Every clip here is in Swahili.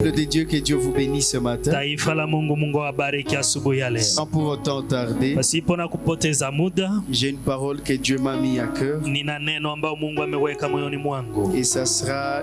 De Dieu, que Dieu vous bénisse ce matin. Taifa la Mungu, Mungu awabariki asubuhi ya leo. Sans pour autant tarder, Pasipo na kupoteza muda, j'ai une parole que Dieu m'a mis à cœur. nina neno ambao Mungu ameweka moyoni mwangu. Et ça sera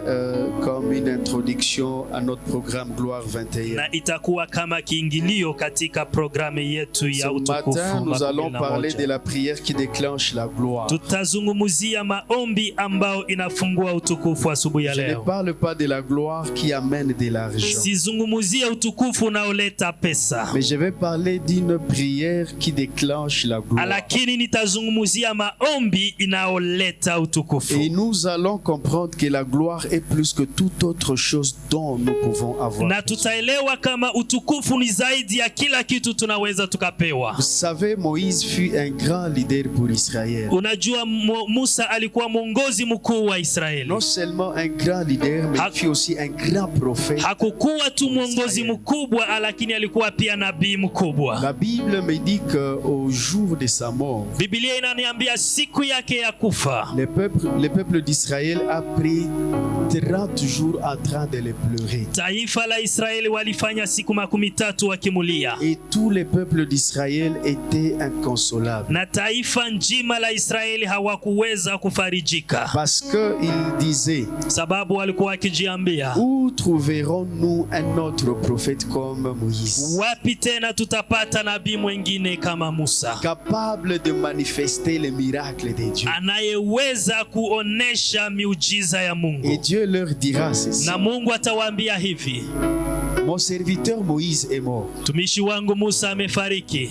comme une introduction à notre programme Gloire 21. Na itakuwa kama kiingilio katika programu yetu ya Ce utukufu. matin, nous allons parler de 11. la prière qui déclenche la gloire. Tutazungumzia maombi ambao inafungua utukufu asubuhi ya Je ne leo. parle pas de la gloire qui amène de l'argent. Sizungumzia utukufu unaoleta pesa. Mais je vais parler d'une prière qui déclenche la gloire. Lakini nitazungumzia maombi inaoleta utukufu. Et nous allons comprendre que la gloire est plus que toute autre chose dont nous pouvons avoir. Na tutaelewa kama utukufu ni zaidi ya kila kitu tunaweza tukapewa. Vous savez, Moïse fut un grand leader pour Israël. Unajua Musa alikuwa mwongozi mkuu wa Israeli. Non seulement un grand leader, mais il fut aussi un grand prophète. Hakukuwa tu mwongozi mkubwa, lakini alikuwa pia nabii mkubwa. La Bible me dit qu'au jour de sa mort, Biblia inaniambia siku yake ya kufa, le peuple d'Israël a pris 30 jours en train de le pleurer. taifa la Israeli walifanya siku 13 wakimulia. Et tout le peuple d'Israël était inconsolable. Na taifa njima la Israeli hawakuweza kufarijika. Parce qu'il disait, Sababu walikuwa wakijiambia, où trouverons-nous un autre prophète comme Moïse, wapi tena tutapata nabii mwingine kama Musa, capable de manifester les miracles de Dieu? anayeweza kuonesha miujiza ya Et Mungu. Dieu leur dira ceci: Na Mungu atawaambia hivi, mon serviteur Moïse est mort, tumishi wangu Musa amefariki,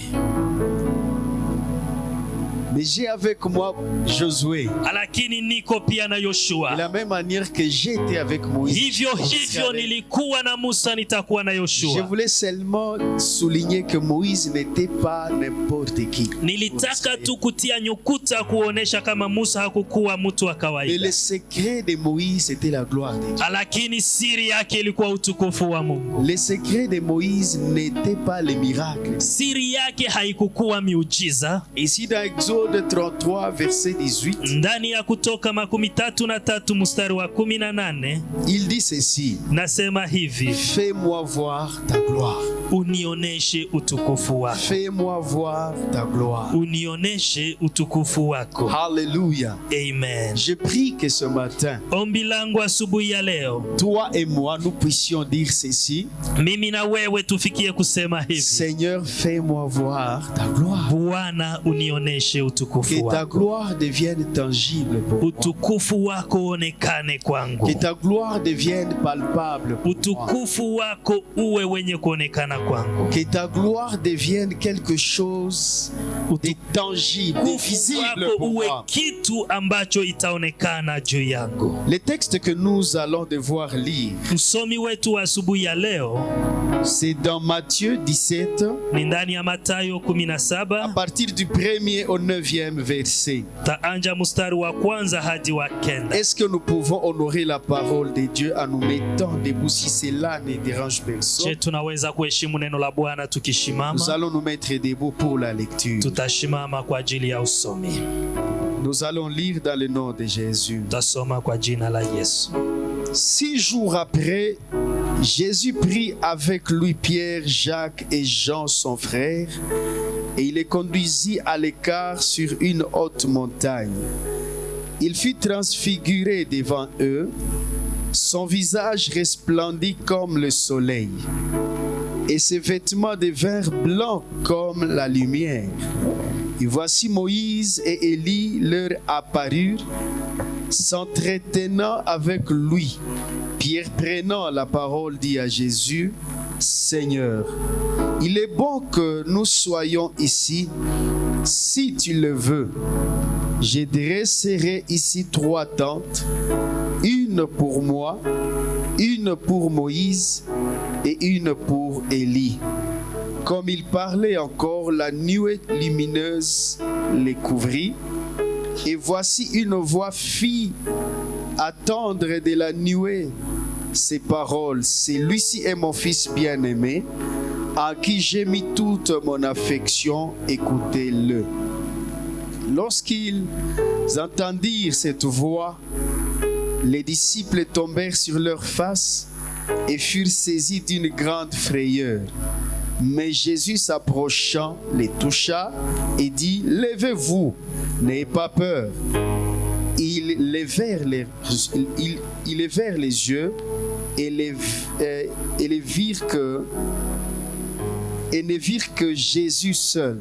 mais j'ai avec moi Josué. lakini niko pia na De Yoshua. la même manière que j'étais avec Moïse, Hivyo hivyo nilikuwa na Musa, nitakuwa na je Yoshua. voulais seulement souligner que Moïse n'était pas n'importe qui. Nilitaka tu kutia nyukuta kuonesha kama Musa hakukuwa mtu wa Mais kawaida, le secret de Moïse était la gloire de Dieu. lakini siri yake ilikuwa utukufu wa Mungu. Le secret de Moïse n'était pas les miracles. Siri yake haikukuwa miujiza. Ici dans Exode 33 verset 18, Ndani ya Kutoka 33 mstari wa 18 il dit ceci: nasema hivi, fais-moi voir ta gloire. unioneshe utukufu wako, Fais-moi voir ta gloire. unioneshe utukufu wako. Alléluia. Amen. Je prie que ce matin, Ombi langu asubuhi ya leo, toi et moi, nous puissions dire ceci: mimi na wewe tufikie kusema hivi, Seigneur, fais-moi voir ta gloire. Bwana unioneshe Que utukufu ta wako, gloire devienne tangible pour moi. utukufu wako onekane kwangu, Que ta gloire devienne palpable pour moi. utukufu wako uwe wenye kuonekana kwangu, Que ta gloire devienne quelque chose de tangible, de utukufu visible wako pour uwe moi. kitu ambacho itaonekana juu yangu. Le texte que nous allons devoir lire, Msomi wetu wa asubuhi ya leo c'est dans Matthieu 17, ni ndani ya Mathayo à 17 partir du 1er au 9e verset. taanja mstari wa kwanza hadi wa 9. Est-ce que nous pouvons honorer la parole de Dieu en nous mettant debout si cela ne dérange personne? Je, tunaweza kuheshimu neno la Bwana Nous tukishimama? allons nous mettre debout pour la lecture. Tutashimama kwa ajili ya usomi. Nous allons lire dans le nom de Jésus. Tutasoma kwa jina la Yesu. 6 jours après, Jésus prit avec lui Pierre, Jacques et Jean son frère, et il les conduisit à l'écart sur une haute montagne. Il fut transfiguré devant eux, son visage resplendit comme le soleil, et ses vêtements devinrent blancs comme la lumière. Et voici Moïse et Élie leur apparurent, s'entretenant avec lui. Pierre, prenant la parole, dit à Jésus: Seigneur, il est bon que nous soyons ici. Si tu le veux, je dresserai ici 3 tentes, une pour moi, une pour Moïse et une pour Élie. Comme il parlait encore, la nuée lumineuse les couvrit. Et voici une voix fit attendre de la nuée ces paroles: celui-ci est mon fils bien-aimé, à qui j'ai mis toute mon affection, écoutez-le. Lorsqu'ils entendirent cette voix, les disciples tombèrent sur leurs faces et furent saisis d'une grande frayeur. Mais Jésus s'approchant les toucha et dit: levez-vous, n'ayez pas peur. Ils levèrent les yeux et ne virent que Jésus seul.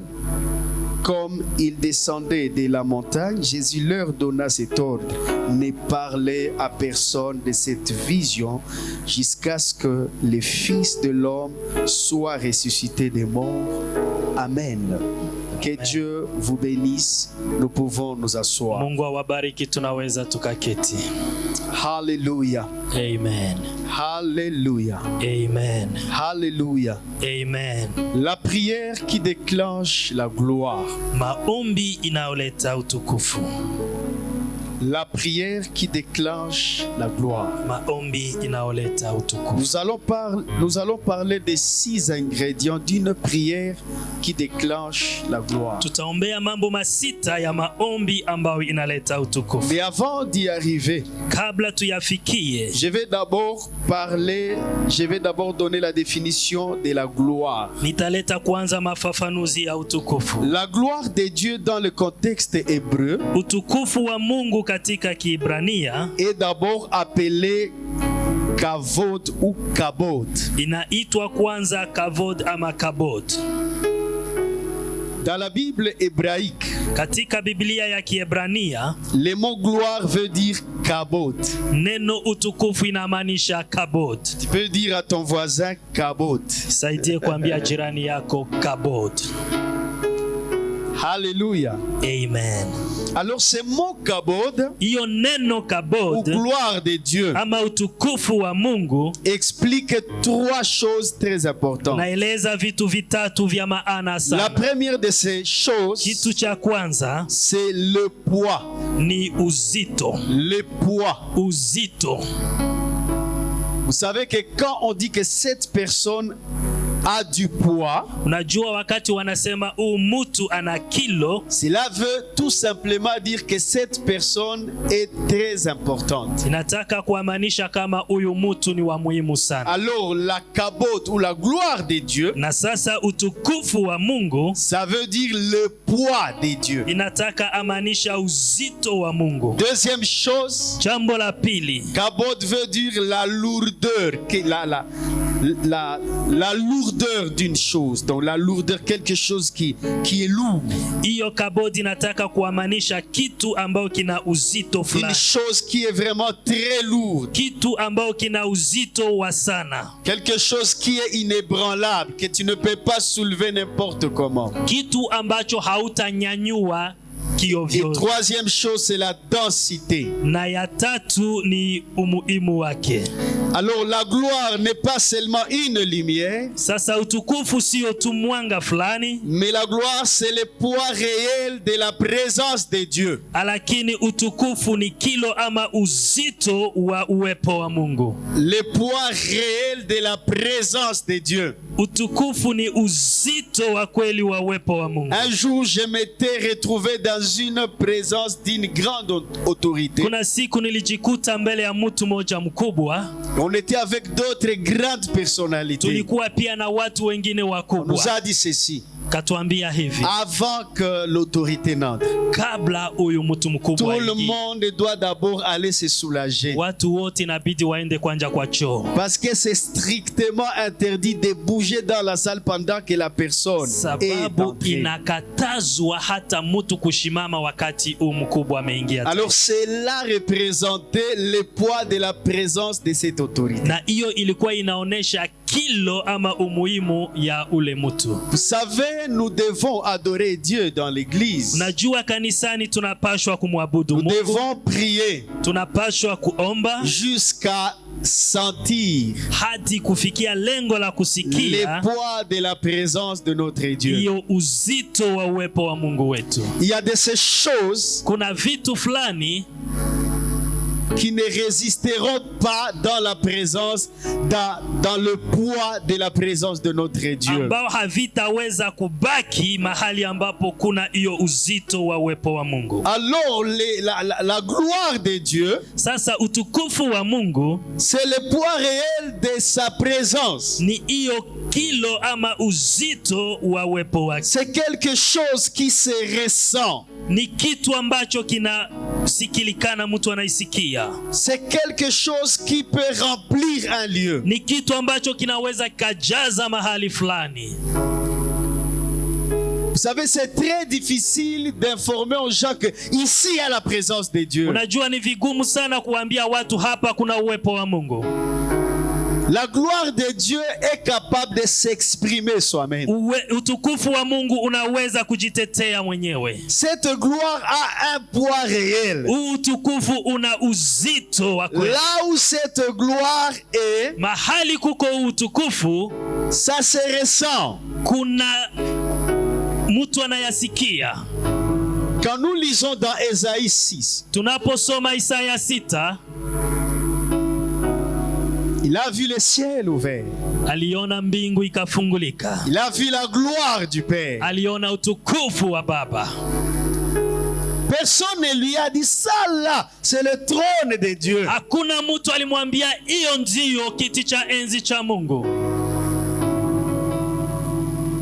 Comme il descendait de la montagne, Jésus leur donna cet ordre: ne parlez à personne de cette vision jusqu'à ce que le Fils de l'homme soit ressuscité des morts. Amen. Que Dieu vous bénisse. Nous pouvons nous asseoir. Mungu awabariki, tunaweza tukaketi. Hallelujah. Amen. Hallelujah. Amen. Hallelujah. Amen. La prière qui déclenche la gloire. Maombi inayoleta utukufu. La prière qui déclenche la gloire. Maombi inayoleta utukufu. Nous allons parler des 6 ingrédients d'une prière qui déclenche la gloire. Tutaombea mambo masita ya maombi ambayo inaleta utukufu. Mais avant d'y arriver, kabla tuyafikie, je vais d'abord donner la définition de la gloire. Nitaleta kwanza mafafanuzi ya utukufu. La gloire de Dieu dans le contexte hébreu, utukufu wa Mungu katika Kiebrania, est d'abord appelé kavod ou kabod. Inaitwa kwanza kavod ama kabod. Dans la Bible hébraïque, katika Biblia ya Kiebrania, le mot gloire veut dire kabod. Neno utukufu inamaanisha kabod. Tu peux dire à ton voisin kabod. Saidie kuambia jirani yako kabod. Alléluia. Amen. Alors ce mot kabod, iyo neno kabod, ou gloire de Dieu, ama utukufu wa Mungu, explique 3 choses très importantes. Naeleza vitu vitatu vya maana sana. La première de ces choses, kitu cha kwanza, c'est le poids. Ni uzito. Le poids. Uzito. Vous savez que quand on dit que cette personne a du poids, unajua wakati wanasema mtu ana kilo, cela veut tout simplement dire que cette personne est très importante. Inataka kuamaanisha kama huyu mtu ni wa muhimu sana. Alors la kabod ou la gloire de Dieu, na sasa utukufu wa Mungu, ça veut dire le poids de Dieu. Inataka amaanisha uzito wa Mungu. Deuxième chose, jambo la pili, kabod veut dire la lourdeur, la lourdeur d'une chose. Donc la lourdeur, quelque chose qui est lourd. Iyo kabodi inataka kuamanisha kitu ambao kina uzito fulani. Une chose qui est vraiment très lourde. Kitu ambao kina uzito wa sana. Quelque chose qui est inébranlable, que tu ne peux pas soulever n'importe comment. Kitu ambacho hautanyanyua. Et troisième chose, c'est la densité. Na ya tatu ni umuhimu wake. Alors la gloire n'est pas seulement une lumière. Sasa utukufu sio tu mwanga fulani. Mais la gloire, c'est le poids réel de la présence de Dieu. Lakini utukufu ni kilo ama uzito wa uwepo wa Mungu. Le poids réel de la présence de Dieu. Utukufu ni uzito wa kweli wa uwepo wa Mungu. Un jour, je m'étais retrouvé dans une présence d'une grande autorité. Kuna siku nilijikuta mbele ya mtu mmoja mkubwa. On était avec d'autres grandes personnalités. Tulikuwa pia na watu wengine wakubwa. On nous a dit ceci. Katuambia hivi. Avant que l'autorité n'entre, kabla huyu mtu mkubwa, tout le monde doit d'abord aller se soulager. Watu wote inabidi waende kwanja kwa choo. Parce que c'est strictement interdit de bouger dans la salle pendant que la personne est entrée. Inakatazwa hata mtu kushimama wakati mkubwa ameingia. Alors cela représentait le poids de la présence de cette autorité. Na hiyo ilikuwa inaonesha kilo ama umuhimu ya ule mtu. Vous savez, nous devons adorer Dieu dans l'église. Najua kanisani tunapashwa kumwabudu Mungu. Nous devons prier. Tunapashwa kuomba jusqu'à sentir hadi kufikia lengo la kusikia le poids de la présence de notre Dieu. Hiyo uzito wa uwepo wa Mungu wetu. Il y a de ces choses, kuna vitu fulani qui ne résisteront pas dans la présence, dans le poids de la présence de notre Dieu. ambao havitaweza kubaki mahali ambapo kuna hiyo uzito wa uwepo wa Mungu. Alors la gloire de Dieu, Sasa utukufu wa Mungu c'est le poids réel de sa présence. ni hiyo kilo ama uzito wa uwepo wake. C'est quelque chose qui se ressent. Ni kitu ambacho kinasikilikana, mtu anaisikia. C'est quelque chose qui peut remplir un lieu. Ni kitu ambacho kinaweza kajaza mahali fulani. Vous savez, c'est très difficile d'informer aux gens que ici il y a la présence de Dieu. Unajua ni vigumu sana kuambia watu hapa kuna uwepo wa Mungu. La gloire de Dieu est capable de s'exprimer soi-même. Utukufu wa Mungu unaweza kujitetea mwenyewe. Cette gloire a un poids réel. Utukufu una uzito wa kweli. Là où cette gloire est, mahali kuko utukufu, ça se ressent. Kuna mtu anayasikia. Quand nous lisons dans Ésaïe 6, tunaposoma Isaya 6, il a vu le ciel ouvert. Aliona mbingu ikafungulika. Il a vu la gloire du Père. Aliona utukufu wa Baba. Personne ne lui a dit ça là, c'est le trône de Dieu. Hakuna mtu alimwambia hiyo ndio kiti cha enzi cha Mungu.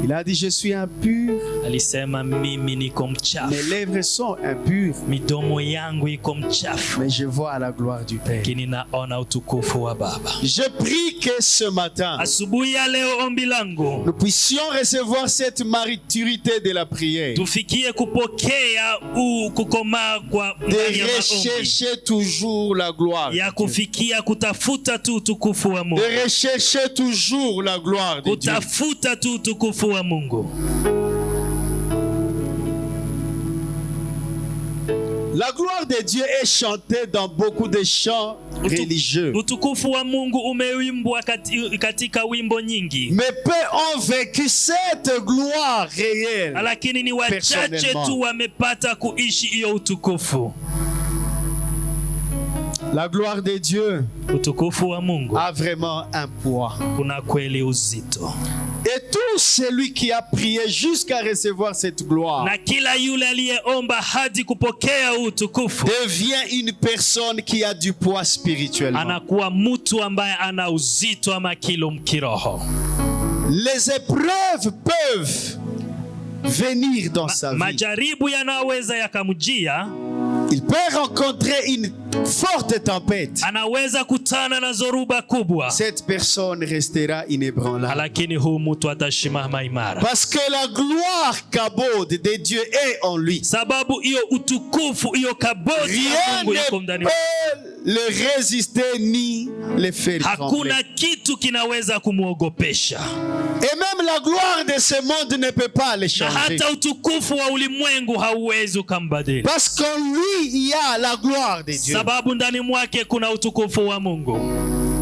Il a dit je suis impur. Alisema mimi niko mchafu. Mes lèvres sont impures. Midomo yangu iko mchafu. Mais je vois la gloire du Père. Lakini naona utukufu wa Baba. Je prie que ce matin, asubuhi ya leo, ombi langu, nous puissions recevoir cette maturité de la prière. Tufikie kupokea kukomaa kwa de rechercher toujours la gloire. Ya kufikia kutafuta tu utukufu wa Mungu. De rechercher toujours la gloire de Dieu. Kutafuta tu utukufu wa Mungu. La gloire de Dieu est chantée dans beaucoup de chants religieux. Utukufu wa Mungu umeimbwa katika wimbo nyingi. Mais peu ont vécu cette gloire réelle. Lakini ni wachache tu wamepata kuishi hiyo utukufu. La gloire de Dieu utukufu wa Mungu a vraiment un poids. Kuna kweli uzito. Et tout celui qui a prié jusqu'à recevoir cette gloire na kila yule aliyeomba hadi kupokea utukufu devient une personne qui a du poids spirituellement. Anakuwa mtu ambaye ana uzito ama kilo mkiroho. Les épreuves peuvent venir dans sa vie. Majaribu yanaweza yakamjia. Il peut rencontrer une forte tempête. Anaweza kutana na zoruba kubwa. Cette personne restera inébranlable. Lakini huyu mtu atashimama imara. Parce que la gloire kabod de Dieu est en lui. Sababu hiyo utukufu, hiyo kabodi ya Mungu iko ndani mwake. Le résister ni le faire trembler. Hakuna kitu kinaweza kumuogopesha. Et même la gloire de ce monde ne peut pas le changer. Na hata utukufu wa ulimwengu hauwezi kumbadili. Parce qu'en lui il y a la gloire de Dieu. Sababu ndani mwake kuna utukufu wa Mungu.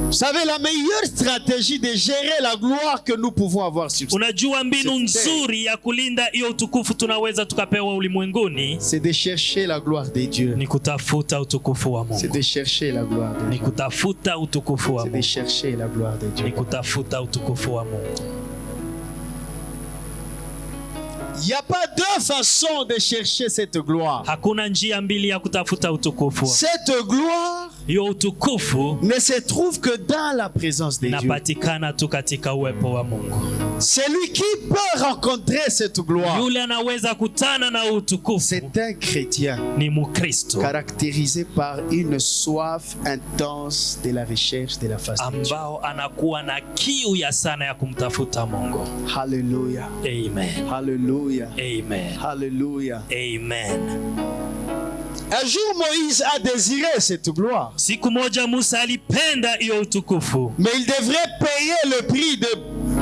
Vous savez, la meilleure stratégie de gérer la gloire que nous pouvons avoir sur unajua mbinu nzuri ya kulinda hiyo utukufu tunaweza tukapewa ulimwenguni, c'est de chercher la gloire de Dieu. Ni kutafuta utukufu wa Mungu. C'est de chercher la gloire de Dieu. Ni kutafuta utukufu wa Mungu. C'est de chercher la gloire de Dieu. Ni kutafuta utukufu wa Mungu. Il n'y a pas deux façons de chercher cette gloire. Hakuna njia mbili ya kutafuta utukufu. Cette gloire hiyo utukufu ne se trouve que dans la présence de Dieu. Inapatikana tu katika uwepo wa Mungu. Celui qui peut rencontrer cette gloire, yule anaweza kutana na utukufu, c'est un chrétien ni Mkristo caractérisé par une soif intense de la recherche de la face de Dieu. Ambao anakuwa na kiu ya sana ya kumtafuta Mungu. Hallelujah. Amen. Hallelujah. Amen. Hallelujah. Amen. Un jour Moïse a désiré cette gloire. Siku moja Musa alipenda hiyo utukufu. Mais il devrait payer le prix de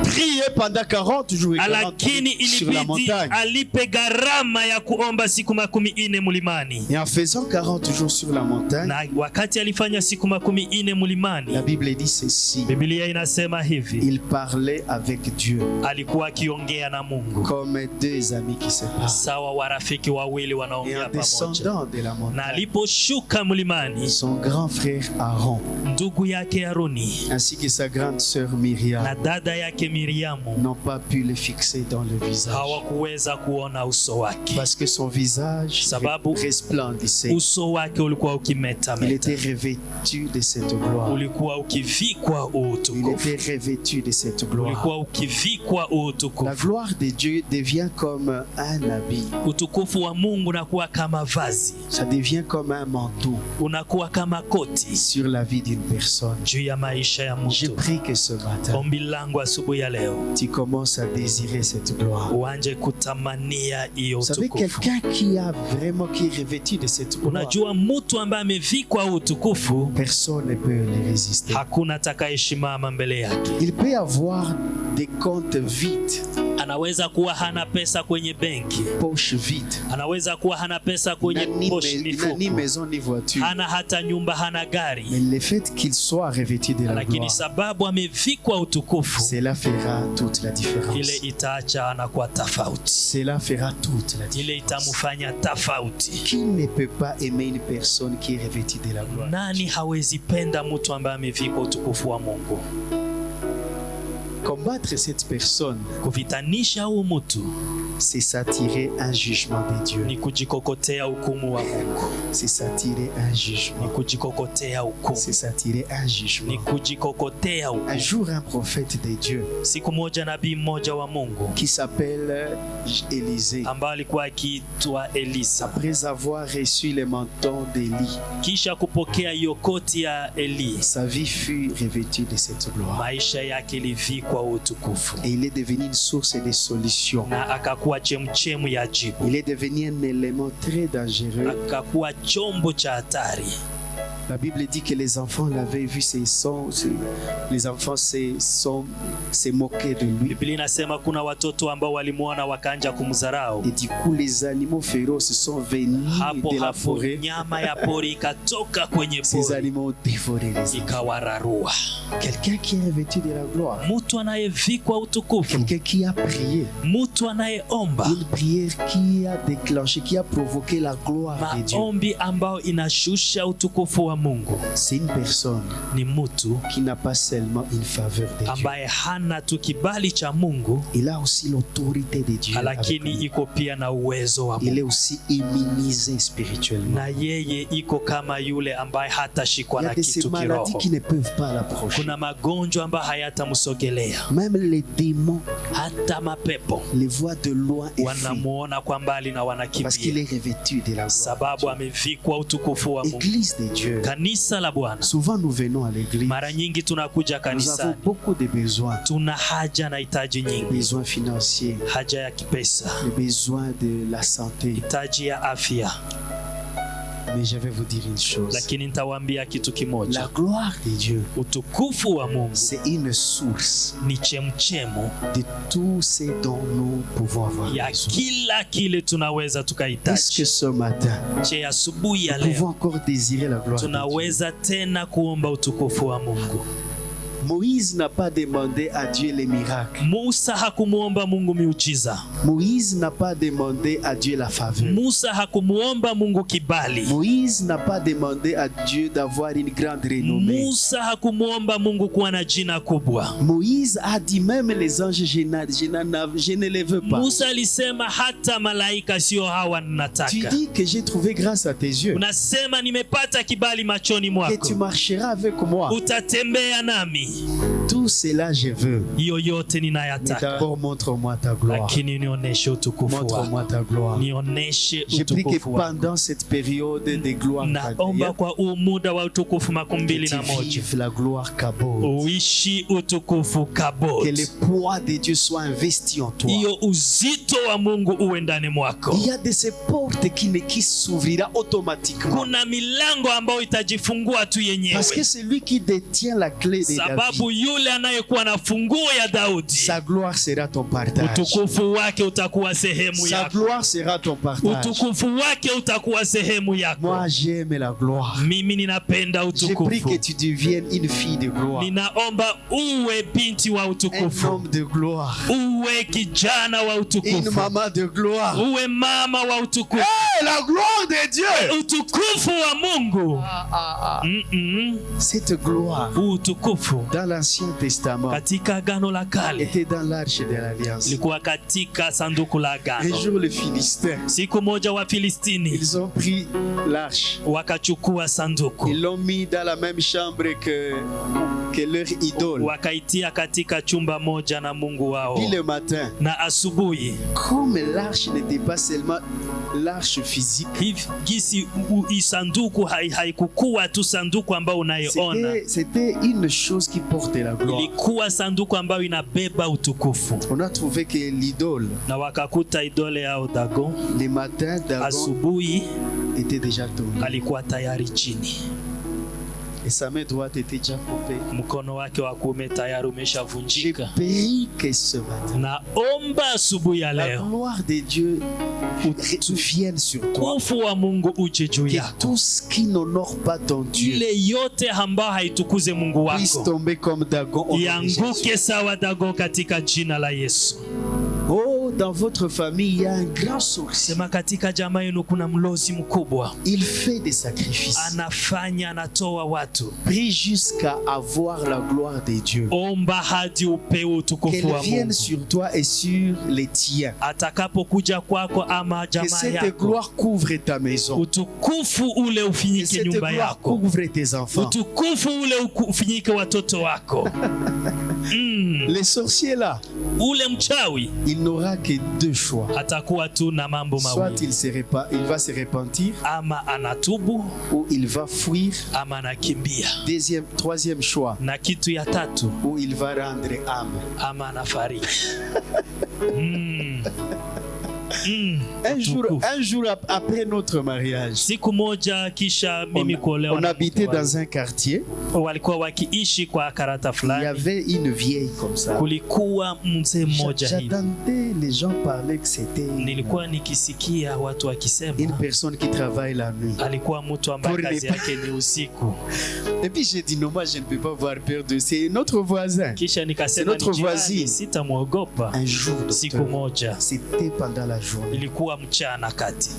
prier pendant 40 jours et 40 lakini nuits sur la ilibidi montagne. alipe gharama ya kuomba siku 40 mlimani. Et en faisant 40 jours sur la montagne, Na wakati alifanya siku 40 mlimani, la Bible dit ceci. Biblia inasema hivi, Il parlait avec Dieu alikuwa akiongea na Mungu comme deux amis qui se parlent. sawa warafiki wawili Et wanaongea en pamoja. descendant de la Na montagne, aliposhuka mlimani, son grand frère Aaron ndugu yake Aroni ainsi que sa grande sœur Myriam na dada yake Miriamu n'ont pas pu le fixer dans le visage hawakuweza kuona uso wake, parce que son visage Sababu resplendissait. uso wake ulikuwa Il ukimetameta, était revêtu de cette gloire. ulikuwa ukivikwa Il utukufu, était revêtu de cette gloire. ulikuwa ukivikwa La utukufu. gloire de Dieu devient comme un habit. Utukufu wa Mungu unakuwa kama vazi, Ça devient comme un manteau unakuwa kama koti sur la vie d'une personne. juu ya maisha ya Je mtu. prie que ce matin, Ombi langu asubuhi ya leo, tu commences à désirer cette gloire. uanje kutamania hiyo Vous savez, utukufu. quelqu'un qui est revêtu de cette gloire, Unajua, mtu ambaye amevikwa utukufu, personne ne peut le résister. hakuna atakayeshimama mbele yake. Il peut avoir des comptes vides, Anaweza kuwa hana pesa kwenye benki, poche vide. anaweza kuwa hana pesa kwenye Il n'a ni mifuko, maison ni voiture. hana hata nyumba, hana gari, Mais le fait qu'il soit revêtu de la lakini gloire, sababu amevikwa utukufu, cela fera toute la ile différence. itaacha anakuwa tofauti, Cela fera toute la ile différence. itamfanya tofauti. Qui ne peut pas aimer une personne qui est revêtue de la gloire? Nani hawezi penda mtu ambaye amevikwa utukufu wa Mungu? Combattre cette personne, Kuvitanisha huyu mtu c'est s'attirer un jugement de Dieu. ni kujikokotea hukumu wa Mungu, C'est s'attirer un ni jugement. kujikokotea hukumu, C'est s'attirer un ni jugement. kujikokotea Un hukumu. jour, un prophète de Dieu Siku moja nabii mmoja wa Mungu qui s'appelle Élisée, ambaye alikuwa akiitwa Elisa, après avoir reçu le menton d'Élie, kisha kupokea hiyo koti ya Eli, sa vie fut revêtue de cette gloire. maisha yake ilivikwa utukufu Et il est devenu une source de solution. na akakuwa chemchemu ya jibu, Il est devenu un élément très dangereux. akakuwa chombo cha hatari. La Bible dit que les enfants l'avaient vu, les enfants se moquaient de lui. Biblia inasema kuna watoto ambao walimwona wakaanja kumdharau. Et du coup, les animaux féroces sont venus Hapo de la hapo forêt. nyama ya pori ikatoka kwenye Ces pori animaux ont dévoré les enfants. ikawararua. Quelqu'un qui est revêtu de la gloire. Mtu anayevikwa utukufu, Quelqu'un qui a prié. mtu anayeomba Une prière qui a déclenché, qui a provoqué la gloire de Dieu. maombi ambao inashusha utukufu wa Mungu, C'est une personne ni mtu qui n'a pas seulement une faveur de Dieu. ambaye hana tu kibali cha Mungu, Il a aussi l'autorité de Dieu. avec lakini lui. iko pia na uwezo wa Il Mungu, est aussi immunisé spirituellement. na yeye iko kama yule ambaye hatashikwa Il y a na de ces kitu maladies kiroho. qui ne peuvent pas l'approcher. Kuna magonjwa ambayo hayatamsogelea, Même les démons hata mapepo les voient de loin et fuient wanamuona kwa mbali na parce qu'il wanakimbia, est revêtu de la gloire. sababu amevikwa utukufu wa Mungu. Église de Dieu. Kanisa la Bwana, Souvent nous venons à l'église. mara nyingi tunakuja Nous avons kanisani, beaucoup de besoins. tuna haja na hitaji nyingi, Besoins financiers, haja ya kipesa, les besoins de la santé. hitaji ya afya. Mais je vais vous dire une chose. Lakini nitawaambia kitu La kimoja, gloire de Dieu, utukufu wa Mungu c'est une source ni chemchemu de tout ce dont nous pouvons avoir ya besoin. kila kile tunaweza Est-ce que tukahitaji. ce matin, Je, asubuhi ya nous pouvons leo encore désirer la gloire de Dieu? tunaweza tena kuomba utukufu wa Mungu. Moïse n'a pas demandé à Dieu les miracles. Musa hakumuomba Mungu miujiza. Moïse n'a pas demandé à Dieu la faveur. Musa hakumuomba Mungu kibali. Moïse n'a pas demandé à Dieu d'avoir une grande renommée. Musa hakumuomba Mungu kuwa na jina kubwa. Moïse a dit même les anges, je ne les veux pas. Musa alisema hata malaika sio hawa Tu ninataka. dis que j'ai trouvé grâce à tes yeux, Unasema nimepata kibali machoni que tu mwako, marcheras avec moi. utatembea nami. Tout cela je veux. Hiyo yote Mais ninayataka, d'abord montre-moi ta gloire. lakini nionyeshe utukufu Montre-moi wako, ta gloire. nionyeshe Je prie que utukufu wako. pendant cette période de gloire Naomba kwa huu muda wa utukufu que 21, tu vives la gloire Kabod. uishi utukufu Que Kabod. le poids de Dieu soit investi en toi. Hiyo uzito wa Mungu uwe ndani mwako. Il y a de ces portes qui s'ouvrira automatiquement. Kuna milango ambayo itajifungua tu Parce que yenyewe, c'est lui qui détient la clé de David. sababu yule yule anayekuwa na funguo ya Daudi. Sa gloire sera ton partage. Utukufu wake utakuwa sehemu Sa yako. gloire sera ton partage. Utukufu wake utakuwa sehemu yako. Moi, j'aime la gloire. Mimi ninapenda Je prie utukufu. que tu deviennes une fille de gloire. Ninaomba uwe binti wa Un utukufu. homme de gloire. Uwe kijana wa Une utukufu. maman de gloire. Uwe mama wa utukufu. Hey, la gloire de Dieu. Utukufu wa Mungu. Cette gloire, Utukufu dans l'Ancien Testament, katika Agano la Kale était dans l'arche de l'Alliance. ilikuwa katika sanduku la Un agano. jour, les Philistins, Siku moja wa Filistini ils ont pris l'arche. wakachukua sanduku, Ils l'ont mis dans la même chambre que leur idole. wakaitia katika chumba moja na Mungu wao. Puis le matin, Na asubuhi comme l'arche n'était pas seulement l'arche physique, hivi gisi isanduku haikukuwa tu sanduku ambayo unayoona, c'était une chose qui portait la gloire. ilikuwa sanduku ambayo inabeba utukufu. On a trouvé que l'idole, Na wakakuta idole yao Dagon, le matin, Dagon asubuhi était déjà tombé. alikuwa tayari chini, Et sa main droite était déjà coupée. mkono wake wa kuume tayari Je umeshavunjika. prie que ce matin, Naomba asubuhi ya la leo gloire de Dieu vienne sur toi. utukufu wa Mungu uje juu Que yako. tout ce qui n'honore pas ton Dieu Ile yote ambayo haitukuze Mungu puisse wako tomber comme Dagon au nom de Jésus. ianguke sawa Dagon katika jina la Yesu. Oh, dans votre famille, il y a un grand sorcier. Sema katika jamaa yenu kuna mlozi mkubwa, Il fait des sacrifices. anafanya anatoa watu. Prie jusqu'à avoir la gloire de Dieu. Omba hadi upewe utukufu Qu'elle wa vienne Mungu. sur toi et sur les tiens. Atakapokuja kwako ama Que jamaa cette yako, gloire couvre ta maison. utukufu ule Que ufinyike cette nyumba gloire yako. couvre tes enfants. Utukufu ule ufinyike watoto wako. Les sorciers là, Ule mchawi il n'aura que deux choix. atakuwa tu na mambo Soit mawili, il va se repentir ama anatubu ou il va fuir. ama anakimbia, Troisième choix, na kitu ya tatu où il va rendre âme. ama anafariki. Un jour après notre mariage, Siku moja kisha mimi kuolewa on na habitait mke wangu, dans un quartier. walikuwa wakiishi kwa karata Il y fulani. avait une vieille comme ça. Kulikuwa mzee mmoja hivi, J'attendais les gens parler que c'était nilikuwa nikisikia watu une wakisema personne qui travaille la nuit. alikuwa mtu ambaye Pour kazi les- yake ni usiku. Et puis j'ai dit non, moi je ne peux pas avoir peur de. C'est notre voisin. Kisha nikasema C'est notre ni jirani, voisine. sitamwogopa. Un jour, Siku docteur, moja c'était pendant la journée. ilikuwa mchana kati,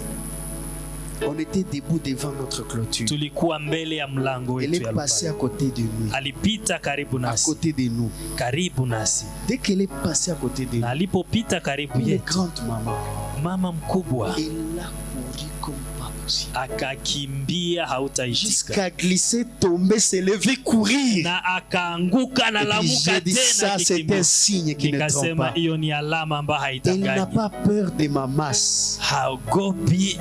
On était debout devant notre clôture. tulikuwa mbele ya mlango Elle wetu est ya passée à lupango. côté de nous, Alipita karibu à nasi, côté de nous. karibu nasi, Dès qu'elle est passée à côté de nous, na alipopita karibu une yetu, grande maman, mama mkubwa elle a couru comme pas possible. akakimbia, hautaitika, Jusqu'à glisser, tomber, se lever, courir. na akaanguka na Et puis lamuka j'ai dit ça, tena c'est kikimbia. un signe qui ne trompe Nikasema pas. hiyo ni alama ambayo Elle n'a haitanganyi. pas peur de ma masse. Haogopi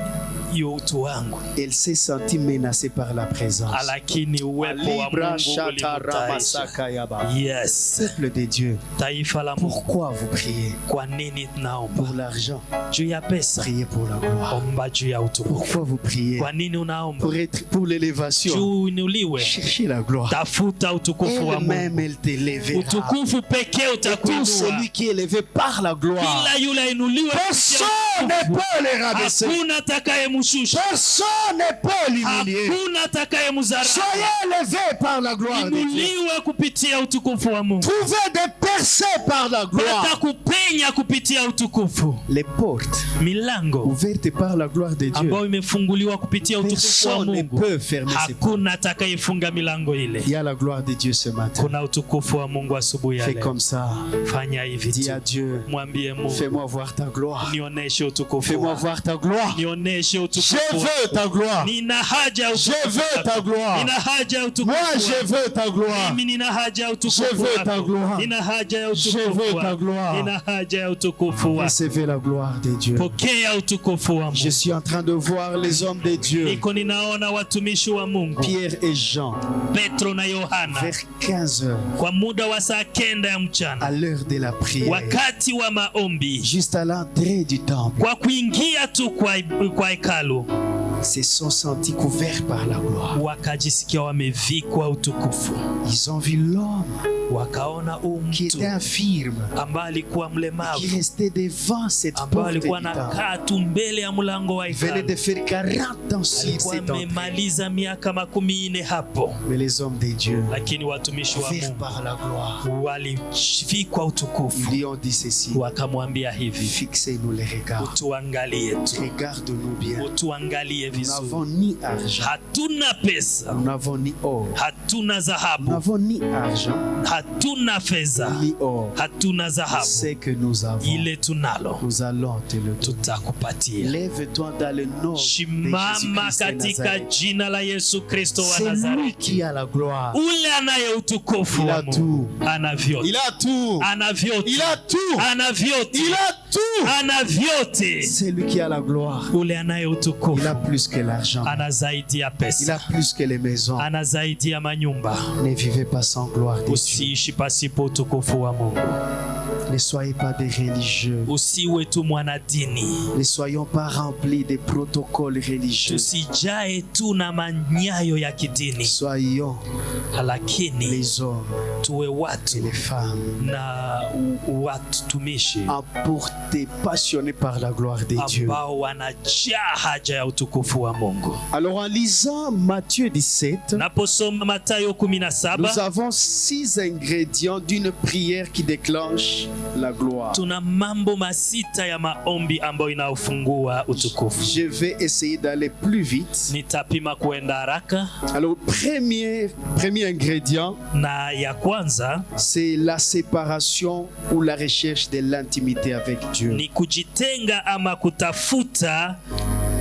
hiyo utu wangu, Elle s'est sentie menacée par la présence. lakini uwepo wa Libra Mungu Shatara ulimtaisha. Masaka Yaba. Yes, Peuple de Dieu, taifa la Mungu, pourquoi vous priez? kwa nini tunaomba Pour l'argent, juu ya pesa? priez pour la gloire. Omba juu ya utukufu. Pourquoi vous priez? Kwa nini unaomba? Pour l'élévation. Juu uinuliwe. Cherchez la gloire. Tafuta utukufu wa Elle-même, Mungu. elle t'élèvera. Utukufu pekee Et tout utakuinua. celui qui est élevé par la gloire, Kila yule ainuliwe personne kupitia ne utukufu. peut les rabaisser. Hakuna atakayemshusha, Personne ne peut l'humilier. hakuna atakayemdharau. Soyez élevés par la gloire de Dieu. Inuliwe kupitia utukufu wa Mungu. Trouvez des percées par la Pata gloire. kupenya kupitia utukufu. Les portes Milango ouvertes par la gloire de Dieu. ambayo imefunguliwa kupitia utukufu wa Personne ne Mungu, peut fermer ces portes. hakuna atakayefunga milango ile. Il y a la gloire de Dieu ce matin. Kuna utukufu wa Mungu asubuhi ya Fais leo. comme ça. Fanya hivi Dis tu, à Dieu, mwambie Mungu, fais-moi voir ta gloire. nionyeshe utukufu Fais-moi wako. voir ta gloire. Nionyeshe Je utukufu veux wako. ta gloire. Nina haja ya Je utukufu veux ta wako. gloire. Nina haja ya utukufu Moi, je wako. veux ta gloire. Mimi nina haja ya Je utukufu veux ta wako. gloire. Nina haja ya Je utukufu veux ta wako. gloire. Nina haja ya utukufu wako. Recevez la gloire de Dieu. Pokea utukufu wa Je Mungu. suis en train de voir les hommes de Dieu, Niko ninaona watumishi wa Mungu, Pierre et Jean, Petro na Yohana, vers 15 heures, kwa muda wa saa 9 ya à mchana, l'heure de la prière, wakati wa maombi, juste à l'entrée du temple, kwa kuingia tu kwa hekalu, se sont sentis couverts par la gloire. wakajisikia wamevikwa utukufu. Ils ont vu l'homme wakaona qui était infirme, ambaye alikuwa mlemavu, qui restait devant cette ambaye porte alikuwa du temple. anakaa tu mbele ya mlango wa Il venait de hekalu. faire 40 ans sur Alikuwa cet temple. amemaliza miaka 40 hapo, Mais les hommes de Dieu, lakini watumishi wa faits Mungu par la gloire, walifikwa utukufu, ils lui ont dit ceci: wakamwambia hivi, fixez-nous les regards, utuangalie tu, regarde-nous bien. utuangalie Nous vizuri. n'avons ni argent, Hatuna pesa, nous n'avons ni or, hatuna nous dhahabu, n'avons ni argent, hatuna fedha, ni or. hatuna dhahabu. C'est que nous avons, Ile tunalo nous allons te le donner. tutakupatia. Lève-toi dans le nom de Shimama Jésus-Christ de katika Nazareth. jina la Yesu Kristo wa C'est lui Nazareti. qui a la gloire. Ule anaye utukufu Il wa a Mungu tout. ana vyote, Il a tout. ana vyote, Il a tout. ana vyote, Il a tout. ana vyote. C'est lui qui a la gloire. Ule anaye Il utukufu a plus que l'argent. ana zaidi ya Il a pesa, plus que les maisons. ana zaidi ya manyumba. Ne vivez pas sans gloire de Dieu. Usiishi pasipo utukufu wa Mungu. Ne soyez pas des religieux. Usiwe tu mwanadini, Ne soyons pas remplis des protocoles religieux. tusijae tu na manyayo ya kidini, Soyons lakini les hommes tuwe et watu les femmes na watumishi emportés, passionnés par la gloire de Dieu. ambao wanajaa haja ya utukufu wa Mungu. Alors en lisant Matthieu 17, Naposoma Mathayo nous 17, avons 6 ingrédients d'une prière qui déclenche la gloire. tuna mambo masita ya maombi ambayo inaofungua utukufu. Je vais essayer d'aller plus vite. Nitapima kuenda haraka, Alors, premier ingrédient, na ya kwanza c'est la séparation ou la recherche de l'intimité avec Dieu. ni kujitenga ama kutafuta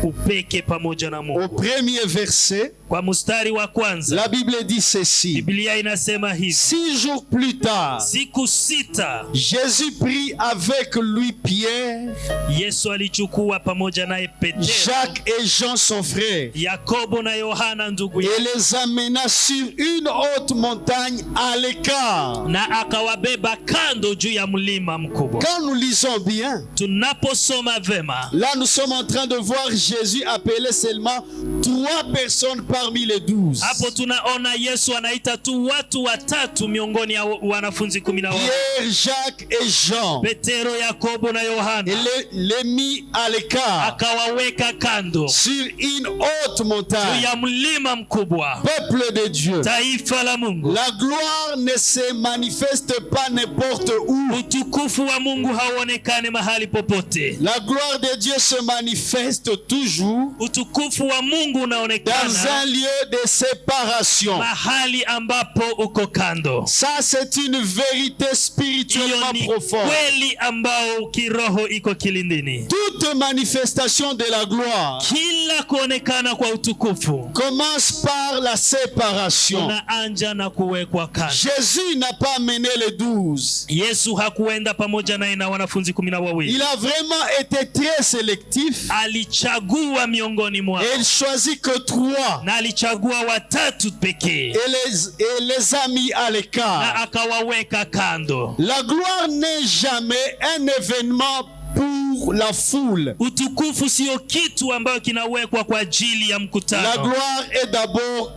upeke pamoja na Au Mungu. premier verset, Kwa mstari wa kwanza la Bible dit ceci: Biblia inasema hivi: 6 jours plus tard, siku sita Jésus prit avec lui Pierre, Yesu alichukua pamoja naye Petero, Jacques et Jean son frère, Yakobo na Yohana ndugu et yake, les amena sur une haute montagne à l'écart. na akawabeba kando juu ya mlima mkubwa. Quand nous lisons bien, Tunaposoma vema, là nous sommes en train de voir Jésus appeler seulement 3 personnes parmi les 12. hapo tunaona Yesu anaita tu watu watatu miongoni ya wanafunzi 12, Pierre, Jacques et Jean. Petero, Yakobo na Et Yohana, les mit à l'écart akawaweka kando sur une haute juu montagne. ya mlima mkubwa. Peuple de Dieu, Taifa la Mungu, la gloire ne se manifeste pas n'importe où. utukufu wa Mungu hauonekane mahali popote. La gloire de Dieu se manifeste toujours Utukufu wa Mungu dans unaonekana un lieu de séparation. mahali ambapo uko kando. Ça, c'est une vérité Hiyo spirituellement ni profonde. kweli ambao kiroho iko kilindini. Toute manifestation de la gloire Kila kuonekana kwa utukufu commence par la séparation. unaanja na kuwekwa kando. Jésus n'a pas mené les 12. Yesu hakuenda pamoja naye na wanafunzi 12. Il a vraiment été très sélectif. Alichagua miongoni mwao Et il choisit que 3 na alichagua watatu pekee et les a mis à na l'écart. akawaweka kando. La gloire n'est jamais un événement pour la foule. Utukufu sio kitu ambayo kinawekwa kwa ajili ya La mkutano, gloire est d'abord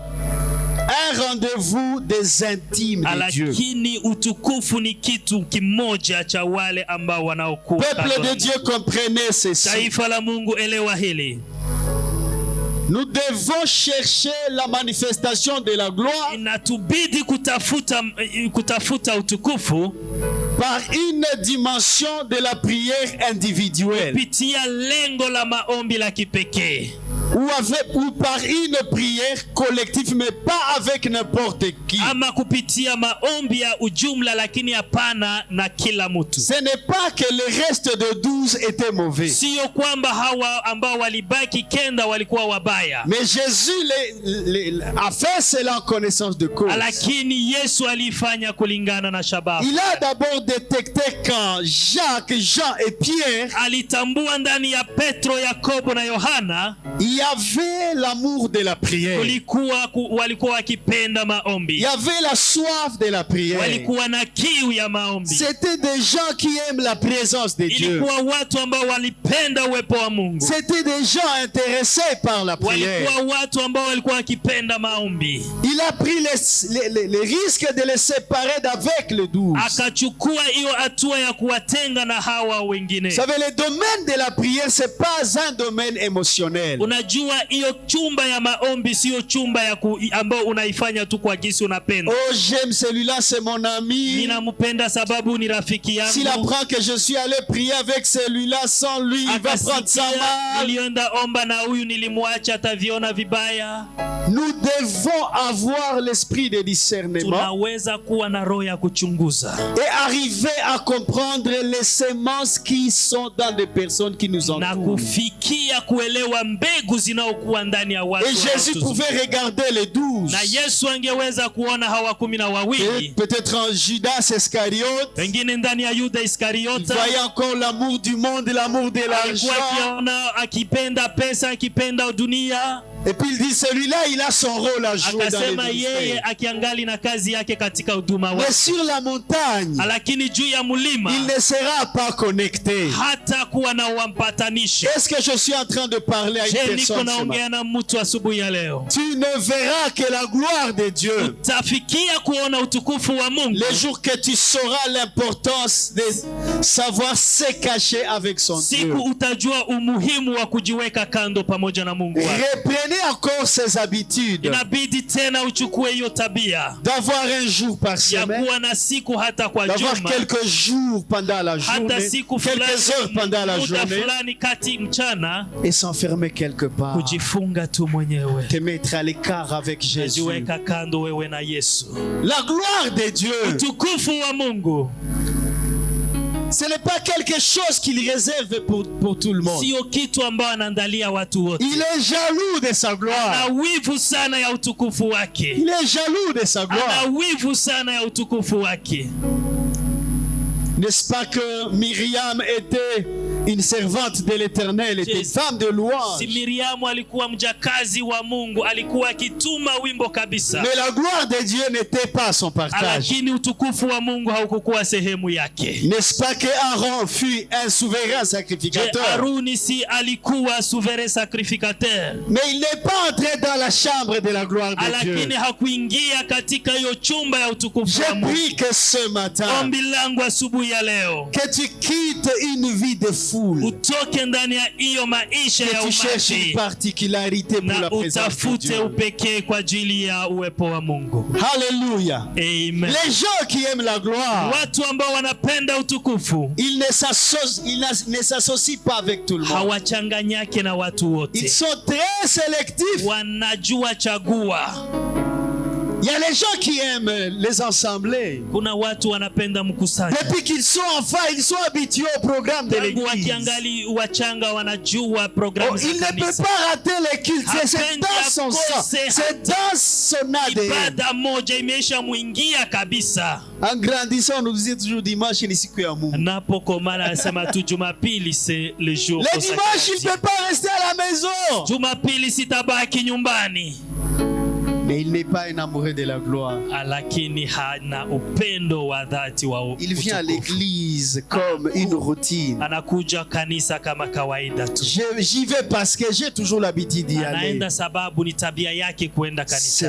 un rendez-vous des intimes de Dieu. lakini utukufu ni kitu kimoja cha wale ambao wanaokuwa Peuple kando de na Dieu, comprenez ceci. taifa la Mungu, elewa hili. Nous devons chercher la manifestation de la gloire Inatubidi kutafuta utukufu par une dimension de la prière individuelle kupitia lengo la maombi la kipekee, ou par une prière collective, mais pas avec n'importe qui. ama kupitia maombi ya ujumla, lakini hapana na kila mtu. Ce n'est pas que le reste de 12 étaient mauvais, Sio kwamba hawa ambao walibaki kenda walikuwa wabaya, mais Jésus a fait cela en connaissance de cause. lakini Yesu alifanya kulingana na shabaha. Il a d'abord détecté quand Jacques, Jean et Pierre, Alitambua ndani ya Petro, Yakobo na Yohana il y y avait l'amour de la prière. Walikuwa wakipenda maombi. Il y avait la soif de la prière. Walikuwa na kiu ya maombi. C'était des gens qui aiment la présence de Dieu. Ilikuwa watu ambao walipenda uwepo wa Mungu. C'était des gens intéressés par la prière. Walikuwa watu ambao walikuwa wakipenda maombi. Il a pris les risques de les séparer d'avec les 12. Akachukua hiyo hatua ya kuwatenga na hawa wengine. Vous savez, le domaine de la prière, c'est pas un domaine émotionnel. Unajua hiyo chumba ya maombi sio chumba ya ambao unaifanya tu kwa jinsi unapenda. Oh, j'aime celui-là, c'est mon ami. Ninampenda sababu ni rafiki yangu. S'il apprend que je suis allé prier avec celui-là, sans lui, il va prendre sa mal. Nilienda omba na huyu nilimwacha, ataviona vibaya. Nous devons avoir l'esprit de discernement. Tunaweza kuwa na roho ya kuchunguza. Et arriver à comprendre les semences qui sont dans des personnes qui nous entourent. Na kufikia kuelewa mbegu zinaokuwa ndani ya watu. Et Jésus pouvait regarder les 12. Na Yesu angeweza kuona hawa 12. Peut-être en Judas Iscariote. Pengine ndani ya Yuda Iskariota. Il voyait encore l'amour du monde, l'amour de l'argent. Akipenda pesa, akipenda dunia. Et puis il dit, celui-là, il a son rôle à jouer dans le ministère. Mais sur la montagne, il ne sera pas connecté. Est-ce que je suis en train de parler à une personne ce matin? Tu ne verras que la gloire de Dieu les jours que tu sauras l'importance de savoir se cacher avec son Dieu. Reprenez encore ses habitudes d'avoir un jour par semaine, d'avoir quelques jours pendant la journée, quelques heures pendant la journée, et s'enfermer quelque part, te mettre à l'écart avec Jésus. La gloire de Dieu, ce n'est pas quelque chose qu'il réserve pour tout le monde. Il est jaloux de sa gloire. Il est jaloux de sa gloire. N'est-ce pas que Myriam était une servante de l'Éternel, était une femme de louange? Mais la gloire de Dieu n'était pas son partage. N'est-ce pas que Aaron fut un souverain sacrificateur? Mais il n'est pas entré dans la chambre de la gloire de Dieu. Je prie que ce matin, que tu quittes une vie de foule, que tu cherches une particularité pour la présence de Dieu. Alléluia. Amen. Les gens qui aiment la gloire, ils ne s'associent pas avec tout le monde. Ils sont très sélectifs. Il y a les gens qui aiment les assemblées. Depuis qu'ils sont enfants, ils sont habitués au programme de l'église. Il ne peut pas rater les cultes. C'est dans son sang. C'est dans son ADN. En grandissant, on nous disait toujours dimanche ni siku ya Mungu. Le dimanche, il ne peut pas rester à la maison. Mais il n'est pas un amoureux de la gloire. Il vient à l'église comme une routine. J'y vais parce que j'ai toujours l'habitude d'y aller. Ce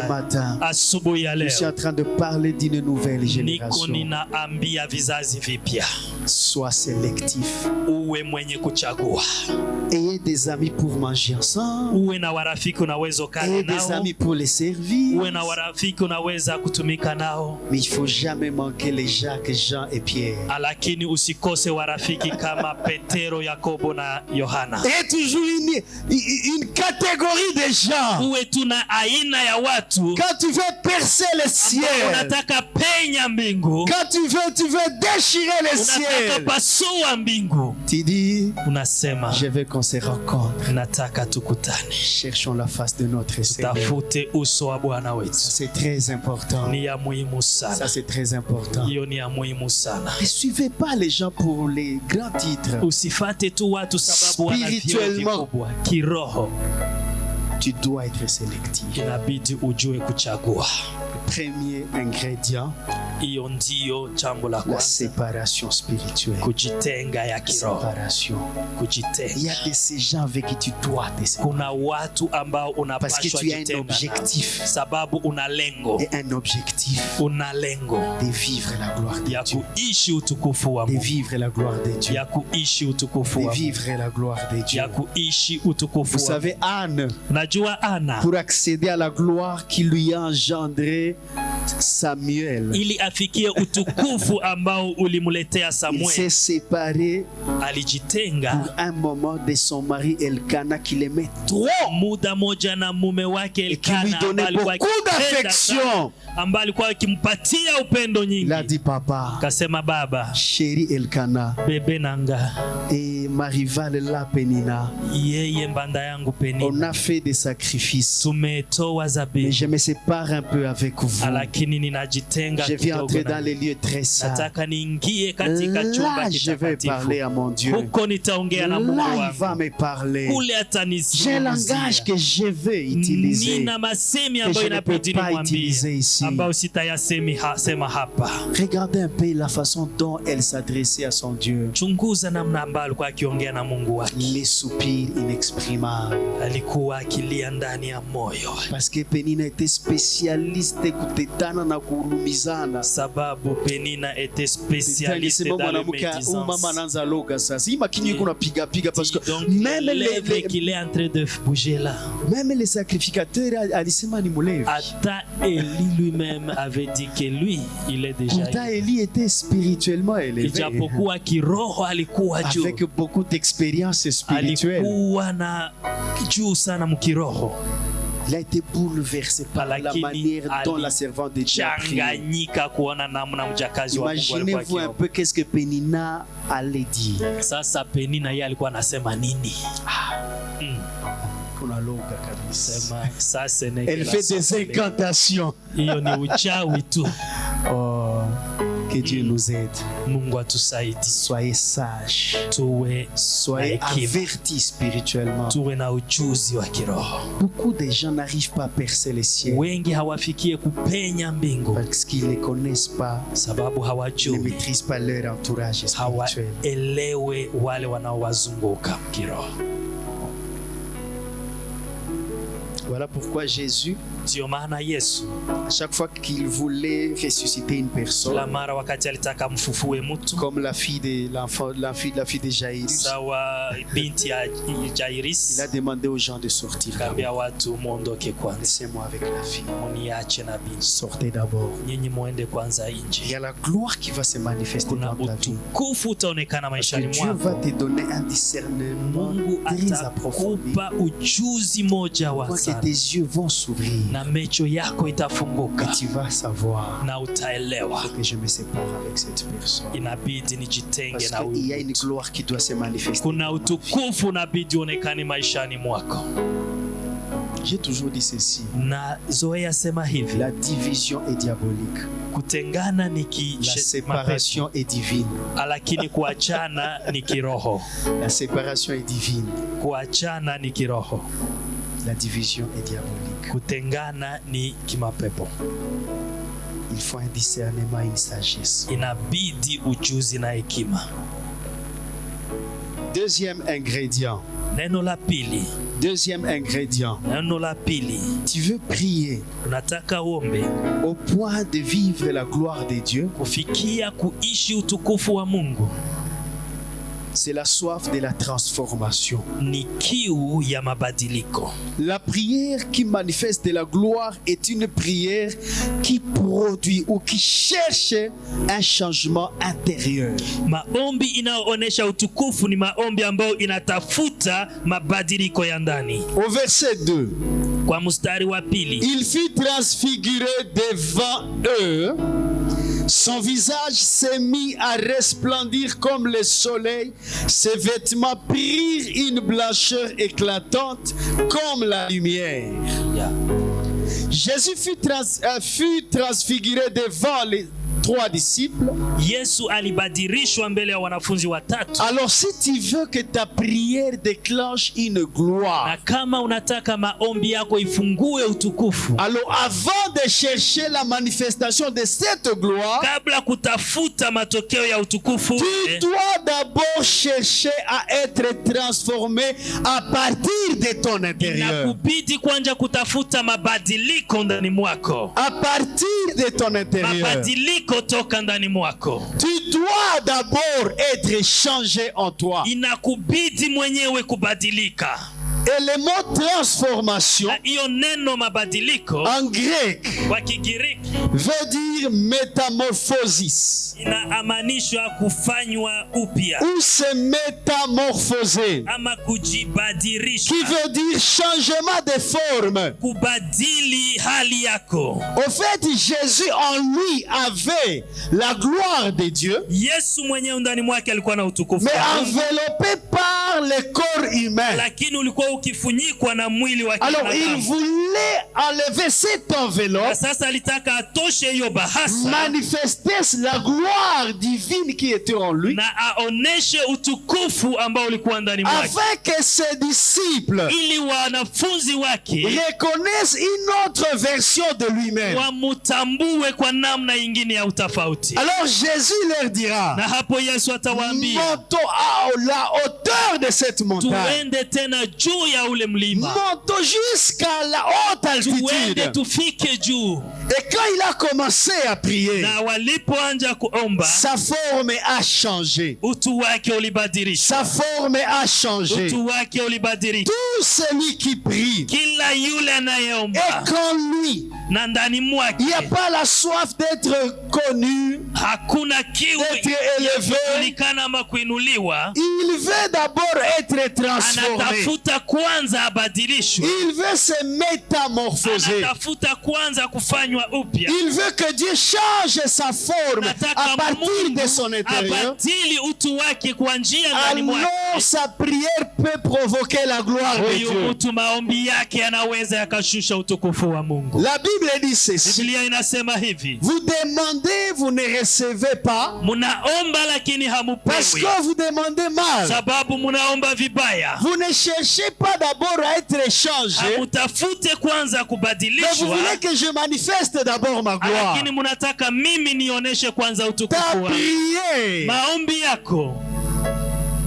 matin, je suis en train de parler d'une nouvelle génération. Sois sélectif. Ayez des amis pour manger ensemble. Ayez des amis pour les servir. Mais il ne faut jamais manquer les Jacques, Jean et Pierre. Et toujours une catégorie de gens. Quand tu veux percer le ciel, quand tu veux déchirer le ciel, tu dis, je veux qu'on se rencontre. Cherchons la face de notre Seigneur. C'est très important. Ça c'est très important. Ne suivez pas les gens pour les grands titres. Spirituellement, tu dois être sélectif. inabidi ujue kuchagua. Premier ingrédient, Hiyo ndiyo jambo la la kwanza, séparation spirituelle. kujitenga ya kiroho. Séparation. Il y Kujitenga. a de ces gens avec qui tu dois te séparer. Kuna watu ambao Parce que unapaswa tu as un jitenga nao, objectif. sababu una lengo, Et un objectif una lengo de vivre la gloire de ya Dieu. kuishi utukufu wa De Mungu, vivre la gloire de Dieu. ya kuishi utukufu De wa Mungu, vivre la gloire de Dieu. ya kuishi utukufu Vous wa savez, Anne, Najua Ana pour accéder à la gloire qui lui a engendré Samuel, ili afikie utukufu ambao ulimletea il Samuel, s'est séparé alijitenga pour un moment de son mari Elkana qui l'aimait trop muda moja na mume wake et qui lui Elkana, ambaye donnait alikuwa beaucoup akipenda sana, d'affection. ambaye alikuwa akimpatia upendo Il a nyingi. dit, papa, Kasema, baba, chéri Elkana, bebe nanga, et ma rivale là, Penina, yeye mbanda yangu on Penina, a fait des sacrifices, tumetoa mais zabibu, je me sépare un peu avec vous. lakini ninajitenga Je vais kidogo entrer na dans les lieux très saints. nataka niingie katika Là, chumba je vais parler kitakatifu. à mon Dieu. Huko nitaongea na Mungu Là, il va wangu, me parler. kule J'ai un atanizungumzia. langage que je vais utiliser, Nina masemi que ambayo je ne peux inabidi pas utiliser nimwambie, ici. ambayo sema hapa. Regardez un peu la façon dont elle s'adressait à son Dieu. Chunguza namna ambayo alikuwa akiongea na Mungu wake, Les soupirs inexprimables. alikuwa akilia ndani ya moyo, Parce que Penina était spécialiste kutetana na kurumizana. sababu Penina était spécialiste Nisema dans le mwanamke huyu mama médisance. anaanza loga sasa. Hii makini yuko napiga piga parce que Donc, même lève qu'il est en train de bouger là. même les sacrificateurs alisema ni mlevi. Ata Eli lui-même avait dit que lui, il est déjà Pourtant Élie était spirituellement élevé. ijapokuwa kiroho alikuwa juu, Avec beaucoup d'expérience spirituelle. alikuwa na juu sana mkiroho, Il a été bouleversé par la Lakini manière dont la servante de Dieu a prié. changanyika kuona namna mjakazi wa Mungu alikuwa Imaginez-vous un akiomba. peu qu'est-ce que Penina allait dire. Sasa Penina yeye alikuwa anasema nini? Kuna loga kabisa. Sema sasa Elle fait des incantations. hiyo ni uchawi tu. Oh, que Dieu nous aide. Mungu atusaidie, Soyez sages. tuwe Soyez na hekima, avertis spirituellement. tuwe na ujuzi wa kiroho. Beaucoup de gens n'arrivent pas à percer les cieux Wengi hawafikie kupenya mbingu parce qu'ils ne connaissent pas, sababu ne hawajui, maîtrisent pas leur entourage spirituel. hawaelewe wale wanaowazunguka kiroho. Voilà pourquoi Jésus, Ndio maana Yesu à chaque fois qu'il voulait ressusciter une kila personne, mara wakati alitaka mfufue mtu, comme la fille de Jaïrus, sawa binti ya il Jairis, a demandé aux gens de sortir. kaambia watu muondoke kwanza, Laissez-moi avec la fille. muniache na binti, Sortez d'abord. nyinyi muende kwanza Il y nje. a la gloire qui va se manifester Kuna dans ta vie. utukufu utaonekana Parce que maishani Dieu va mwako. te donner un discernement Mungu très approfondi. atakupa ujuzi moja wa Pour que sana, tes yeux vont s'ouvrir na macho yako et itafunguka tu vas savoir na utaelewa, que je me sépare avec cette personne. inabidi nijitenge Parce na qu'il y a huyu une mtu. gloire qui doit se manifester. Kuna utukufu unabidi uonekane maishani mwako. J'ai toujours dit ceci. Na zoea sema hivi, La division est diabolique. kutengana ni La séparation est divine. lakini kuachana ni kiroho. La séparation est divine. Kuachana ni kiroho, La division est diabolique. kutengana ni kimapepo. Il faut un discernement, une sagesse. Inabidi ujuzi na hekima. Deuxième ingrédient. Neno la pili, Deuxième ingrédient. neno la pili, Tu veux prier unataka uombe au point de vivre la gloire de Dieu. kufikia kuishi utukufu wa Mungu, C'est la soif de la transformation. ni kiu ya mabadiliko. La prière qui manifeste la gloire est une prière qui produit ou qui cherche un changement intérieur. Maombi inayoonesha utukufu ni maombi ambayo inatafuta mabadiliko ya ndani. Au verset 2, Kwa mstari wa pili, il fut transfiguré devant eux. Son visage s'est mis à resplendir comme le soleil. Ses vêtements prirent une blancheur éclatante comme la lumière. yeah. Jésus fut transfiguré 3 disciples. Yesu alibadilishwa mbele ya wanafunzi watatu. Alors si tu veux que ta prière déclenche une gloire, Na kama unataka maombi yako ifungue utukufu, alors avant de chercher la manifestation de cette gloire, kabla kutafuta matokeo ya utukufu, tu dois d'abord chercher à être transformé à partir de ton intérieur. inakubidi kwanza kutafuta mabadiliko ndani mwako. À partir de ton intérieur. Mabadiliko toka ndani mwako. Tu dois d'abord être changé en toi. Inakubidi mwenyewe kubadilika. Et le mot transformation, Na hiyo neno mabadiliko en grec, kwa Kigiriki veut dire métamorphosis. inaamanishwa kufanywa upya Ou se métamorphoser. ama kujibadilisha, Qui veut dire changement de forme. kubadili hali yako. Au fait, Jésus en lui avait la gloire de Dieu, Yesu mwenyewe ndani mwake alikuwa na utukufu, mais enveloppé par le corps humain. lakini ulikuwa ukifunikwa na mwili wa Alors il binadamu. voulait enlever cette Na enveloppe, sasa alitaka atoshe hiyo bahasa manifester la gloire divine qui était en lui, na aoneshe utukufu ambao ulikuwa ndani mwake, afin que ses disciples ili wanafunzi wake reconnaissent une autre version de lui-même. wamutambue kwa namna ingine ya utofauti. Alors Jésus leur dira, Na hapo Yesu atawaambia, montons à la hauteur de cette montagne, tuende tena juu ya ule mlima, montons jusqu'à la haute tuende altitude. tufike juu. Et quand il a commencé à prier, Na walipoanza kuomba, sa forme a changé. utu wake ulibadilishwa, Sa forme a changé. utu wake ulibadilishwa. Tout celui qui prie Kila yule anayeomba et qu'en lui, na ndani mwake il n'y a pas la soif d'être connu, hakuna kiu d'être ya élevé. kujulikana ama kuinuliwa, Il veut d'abord être transformé. anatafuta kwanza abadilishwe, Il veut se métamorphoser. anatafuta kwanza kufanywa upya. Il veut que Dieu change sa forme à Nataka partir Mungu de son intérieur. abadili utu wake kwa njia ndani mwake. Alors sa prière peut provoquer la gloire de Huyu Dieu. mtu maombi yake anaweza yakashusha utukufu wa Mungu. La Bible dit ceci. Biblia inasema hivi, Vous demandez, vous ne recevez pas, munaomba lakini parce hamupewi, que vous demandez mal. sababu munaomba vibaya. Vous ne cherchez pas d'abord à être changé, Hamutafute kwanza mais vous kubadilishwa, voulez que je manifeste d'abord ma gloire. lakini munataka mimi nionyeshe kwanza Ta utukufu wangu. prière Maombi yako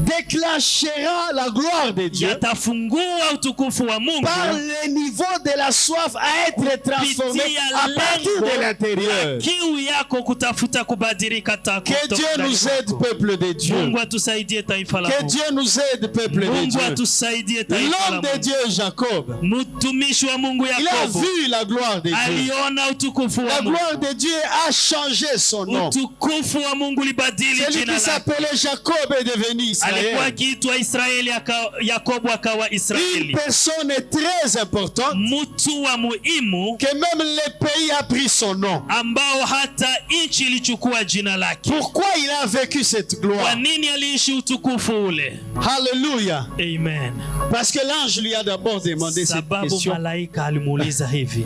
déclenchera la gloire de Dieu yatafungua utukufu wa Mungu par le niveau de la soif à être transformé kupitia à partir de lengo l'intérieur. la kiu yako kutafuta kubadilika Que Dieu nous aide, peuple de Dieu. Mungu atusaidie taifa la Que Mungu. Dieu nous aide, peuple de Mungu Dieu. atusaidie taifa la L'homme de Mungu. Dieu, Jacob, Mtumishi wa Mungu il a Yakobo vu la gloire de Dieu. aliona utukufu La wa gloire Mungu. de Dieu a changé son nom. Utukufu wa Mungu libadili Celui jina qui lake. s'appelait Jacob est devenu Alikuwa Israël. akiitwa Israeli, Yakobo akawa Une Israeli. personne très importante Mtu wa muhimu que même le pays a pris son nom. ambao hata nchi ilichukua jina lake. Pourquoi il a vécu cette Kwa gloire? nini aliishi utukufu ule? Alléluia. Amen. Parce que l'ange lui a d'abord demandé cette Sababu question. malaika alimuuliza hivi,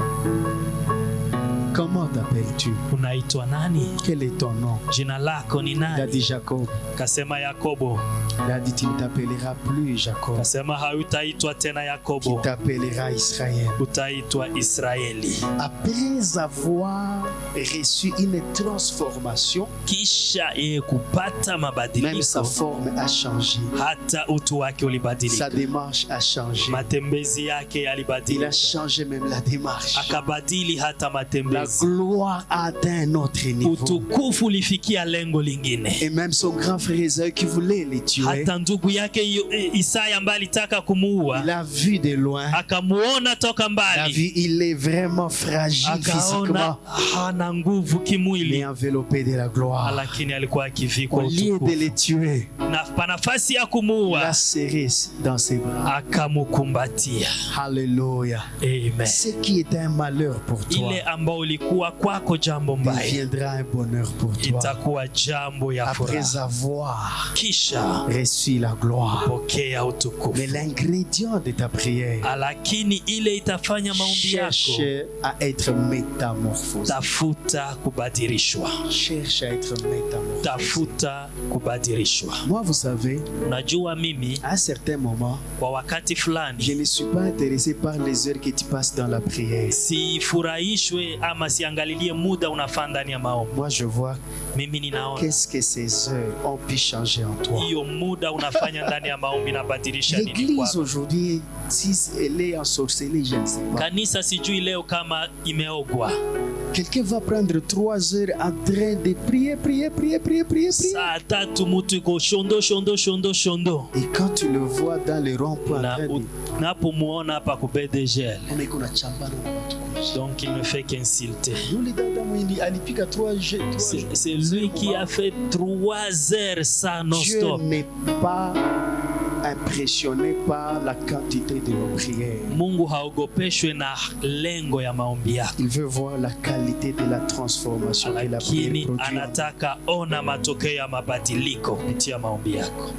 Comment t'appelles-tu? unaitwa nani? Quel est ton nom? Jina lako ni Il a nani? dit Jacob. Kasema Yakobo. Il a dit tu ne t'appelleras plus Jacob. Kasema hautaitwa tena Tu Yakobo, t'appelleras Israël. utaitwa Israeli. Après avoir reçu une transformation, Kisha yeye kupata même sa mabadiliko, forme a changé. hata utu wake Sa ulibadilika, démarche a changé. matembezi yake Il a yalibadilika, changé même la démarche. akabadili hata La matembezi. gloire a atteint un autre niveau. Utukufu ulifikia lengo lingine. Et même son grand frère Isaïe qui voulait les tuer, Hata ndugu yake Isaya ambaye alitaka kumuua, il a vu de loin. akamuona toka Il a mbali, vu, il est vraiment fragile akaona physiquement, hana nguvu mais kimwili, enveloppé de la gloire. lakini alikuwa akivikwa Au lieu de utukufu. les tuer, Na pa nafasi ya il a kumuua, serré dans ses bras. akamukumbatia. Alléluia. Amen. Ce qui est un malheur pour toi, Ile ambao ilikuwa kwako jambo mbaya, deviendra un bonheur pour toi. itakuwa jambo ya Après furaha avoir kisha reçu la gloire. pokea utukufu. Mais l'ingrédient de ta prière, Lakini ile itafanya maombi yako, cherche à être métamorphosé. tafuta kubadilishwa, Cherche à être métamorphosé. tafuta kubadilishwa. Moi, vous savez, Unajua mimi à un certain moment, kwa wakati je fulani ne suis pas intéressé par les heures que tu passes dans la prière. sifurahishwe ama siangalilie muda unafaa ndani ya maombi. Moi, je vois Mimi ninaona qu'est-ce que ces heures ont pu changer en toi. hiyo muda unafanya ndani ya maombi inabadilisha nini L'église kwako. aujourd'hui, si elle est ensorcelée, je ne sais pas. Kanisa sijui leo kama imeogwa. Quelqu'un va prendre 3 heures en train de prier. Saa 3 mtu iko shondo. Et quand tu le vois dans les ronds-points, Na unapomuona hapa ku BDGL, on est qu'on a chambana na watu kuishi. donc il ne fait qu'insulter. Yule dada mwindi alipika 3 jours. C'est lui qui a fait 3 heures sans Dieu non-stop. n'est pas impressionné par la quantité de nos prières. Mungu haogopeshwe na lengo ya maombi yako, Il veut voir la qualité de la transformation que la prière lakini produit. anataka ona matokeo ya mabadiliko kupitia maombi yako.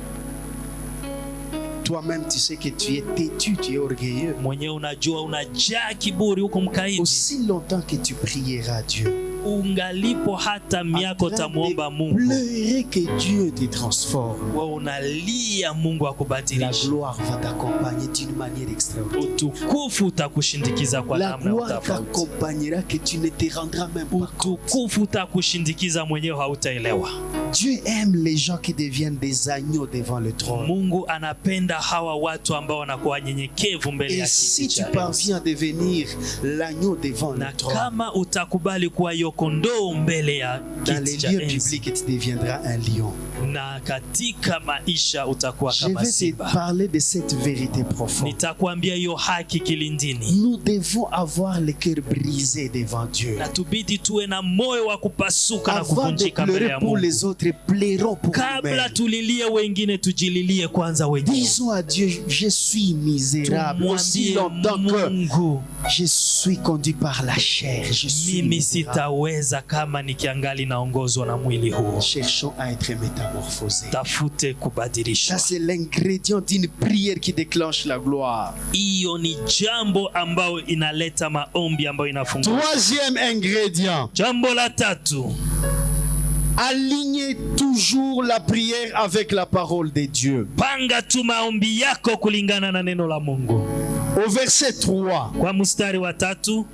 Toi-même, tu sais que tu es têtu, tu es orgueilleux. Mwenyewe unajua unajaa kiburi, huko mkaidi. Aussi longtemps que tu prieras Dieu, Ungalipo hata miaka tamuomba Mungu, pleurer que Dieu te transforme. wewe unalia Mungu La akubadilishe. gloire va t'accompagner d'une manière extraordinaire. Utukufu utakushindikiza kwa La namna gloire tofauti. t'accompagnera que tu ne te rendras même pas compte. Utukufu utakushindikiza mwenyewe hautaelewa. Dieu aime les gens qui deviennent des agneaux devant le trône. Mungu anapenda hawa watu ambao wanakuwa wanyenyekevu mbele Et ya si kiti tu cha enzi. parviens à devenir l'agneau devant Na le trône, kama utakubali kuwa hiyo kondoo mbele ya dans les kiti cha lieux enzi, publics, tu deviendras un lion. na katika maisha utakuwa Je kama vais te simba. parler de cette vérité profonde. Nitakwambia hiyo haki kilindini, Nous devons avoir le cœur brisé devant Dieu. na tubidi tuwe na moyo wa kupasuka na Avant de kuvunjika mbele pleurer ya pour Mungu. les autres, pleurons pour Kabla nous-mêmes. tulilie wengine, tujililie kwanza wenyewe. Disons à Dieu, je suis misérable aussi Tumwambie longtemps que Mungu, je suis conduit par la chair. Je suis mimi misérable. sitaweza kama nikiangali naongozwa na mwili huu. Cherchons à être métamorphosés. Tafute kubadilishwa. Ça, c'est l'ingrédient d'une prière qui déclenche la gloire. Hiyo ni jambo ambayo inaleta maombi ambayo inafungua. Troisième ingrédient, Jambo la tatu, alignez toujours la prière avec la parole de Dieu. panga tu maombi yako kulingana na neno la Mungu. Au verset 3, Kwa mstari wa 3,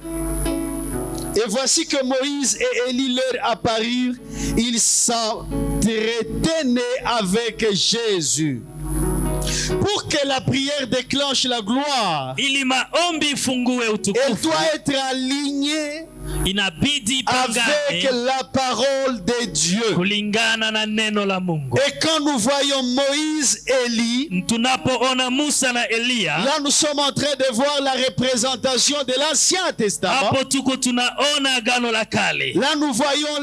et voici que Moïse et Élie leur apparurent, ils s'entretenaient avec Jésus. Pour que la prière déclenche la gloire, ili maombi ifungue elle utukufu, doit être alignée inabidi avec ipangane la parole de Dieu. kulingana na neno la Mungu. Et quand nous voyons Moïse et Élie, Tunapoona Musa na Eliya, là nous sommes en train de voir la représentation de l'Ancien Testament. hapo tuko tunaona agano la kale, Là nous voyons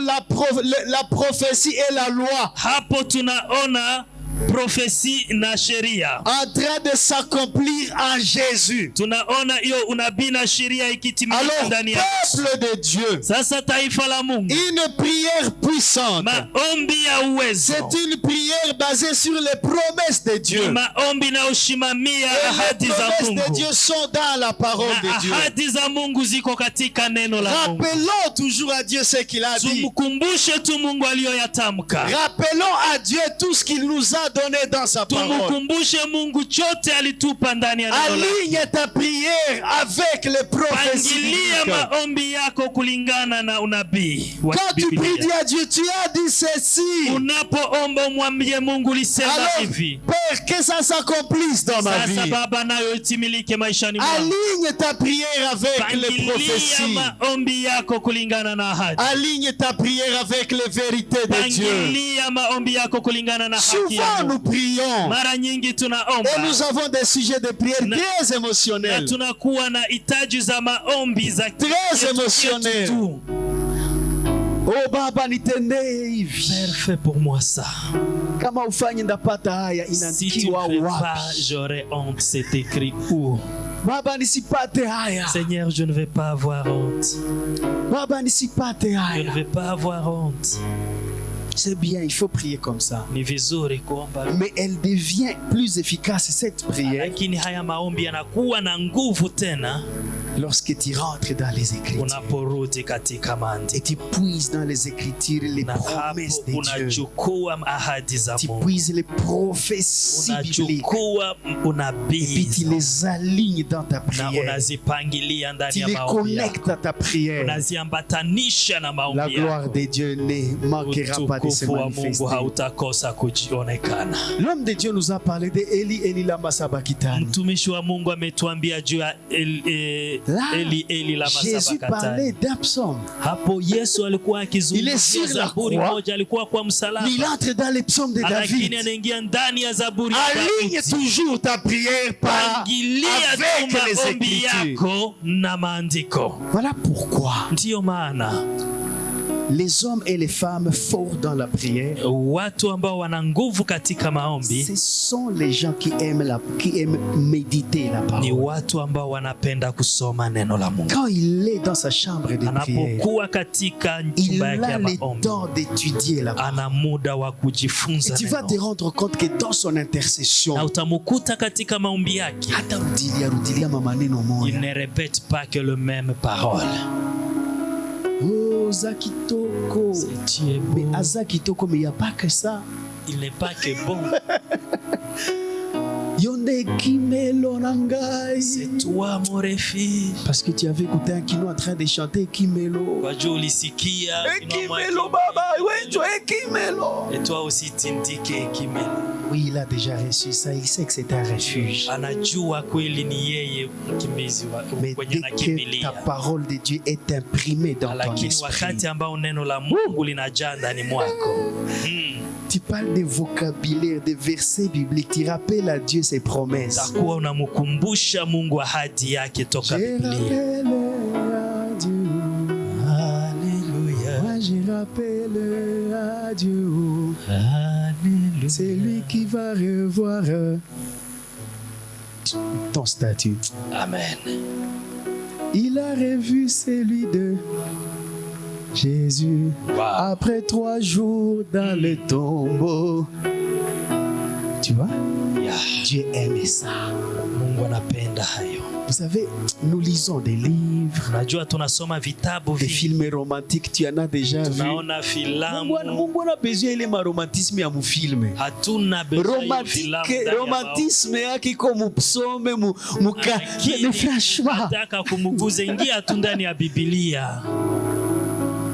la prophétie et la loi hapo tunaona profesi na sheria, en train de s'accomplir en Jésus. tunaona hiyo unabii na sheria ikitimilika Alors, ndani ya peuple de Dieu, sasa taifa la Mungu. une prière puissante, Maombi ya uwezo c'est une prière basée sur les promesses de ni Dieu. maombi na ushimamia Et ahadi les za promesses de Mungu, Dieu sont dans la parole na de Dieu. ahadi za Mungu ziko katika neno la Mungu. Rappelons toujours à Dieu ce qu'il a dit. Tumkumbushe tu Mungu aliyoyatamka, Rappelons à Dieu tout ce qu'il nous a donné dans sa parole. tumkumbushe Mungu chote alitupa ndani ya neno lake. Aligne ta prière avec les prophéties Pangilia bibliques. maombi yako kulingana na unabii wa Quand tu pries, dis Biblia. à Dieu, tu as dit ceci. Unapoomba umwambie Mungu, lisema Alors, hivi, Père, que ça s'accomplisse dans ma sasa vie. Baba, nayo itimilike maishani mwangu. Aligne ta prière avec les Pangilia prophéties. maombi yako kulingana na ahadi. Aligne ta prière avec les vérités de Dieu. Pangilia maombi yako kulingana na haki ya Souvent nous Mungu. prions Mara nyingi et tunaomba nous avons des sujets de prière très na émotionnels. tunakuwa na hitaji za maombi za Très émotionnel. tu. Oh Baba, nitendee hivi. Père, fais pour moi ça. Kama ufanye ndapata haya Si tu inaandikiwa ne fais pas, wapi? j'aurais honte. C'est écrit où? Baba nisipate haya. Seigneur, je ne vais pas avoir honte. Baba nisipate Je ne haya. vais pas avoir honte. C'est bien, il faut prier comme ça. Ni vizuri kuomba, Mais elle devient plus efficace, cette prière, lakini haya maombi yanakuwa na nguvu tena lorsque tu rentres dans les Écritures unaporudi katika et maandiko, tu puises dans les Écritures les na hapo promesses de Dieu. unachukua ahadi za Tu Mungu, puises les prophéties bibliques unachukua et puis unabii tu les alignes dans ta na prière. unazipangilia ndani Tu ya les maombi yako, connectes à ta prière. unaziambatanisha na La maombi gloire yako. de Dieu ne manquera pas de se Utukufu wa Mungu manifester. hautakosa kujionekana. L'homme de Dieu nous a parlé de Eli lama sabakitani. Mtumishi wa Mungu ametuambia juu ya Là, Eli lama Jésus parlait sabakatani. d'un psaume. Hapo Yesu alikuwa Il est akizungumzia sur la Zaburi croix. moja, alikuwa kwa msalaba, Il entre dans les psaumes de lakini David. anaingia ndani ya Zaburi ya Aligne Daudi. toujours ta prière par Pangilia tu avec les maombi Écritures. yako na maandiko. Voilà pourquoi Ndiyo maana les hommes et les femmes forts dans la prière, watu ambao wana nguvu katika maombi ce sont les gens qui aiment méditer la ni parole. watu ambao wanapenda kusoma neno la Mungu. Quand il est dans sa chambre de prière, Anapokuwa katika il chumba yake a ya le maombi, temps d'étudier la parole. ana muda wa Et kujifunza tu vas te neno, rendre compte que dans son intercession, na utamukuta katika maombi yake hata rudilia maneno il moya. ne répète pas que le même parole. Oh, zakitoko. Tu es Mais beau. à zakitoko, mais il n'y a pas que ça. Il n'est pas que bon, Yonde kimelo nangai. c'est toi mon refuge. Parce que tu avais écouté un kino en train de chanter kimelo. Wajua ulisikia Kimelo baba, wewe kimelo. et toi aussi tindike kimelo. Oui, il a déjà reçu ça, il sait que c'est un refuge. Anajua kweli ni yeye mkimbizi Mais kwenye dès que ta nakimbilia, parole de Dieu est imprimée dans ton lakini esprit, wakati ambao neno la Mungu linajaa ndani mwako, tu parles de vocabulaire, de versets bibliques, tu rappelles à Dieu ses promesses. takuwa unamkumbusha Mungu ahadi yake toka Je Biblia. rappelle à Dieu, Alléluia, moi je rappelle à Dieu, Alléluia. c'est lui qui va revoir ton statut. Amen. Il a revu celui de Jésus Wow. après 3 jours dans le tombeau. Tu vois, Yeah. Dieu aimait ça. Mungu anapenda hayo. Vous savez, nous lisons des livres, Najua tunasoma vitabu des vingi, films romantiques, tu en as déjà vu. tunaona filamu, Mungu ana besoin ile maromantisme ya mufilme. hatuna besoin ya filamu ndani ya Romantisme yake iko mupsome muka. Lakini Mais franchement, nataka kumuguza, ingia tu ndani ya Biblia.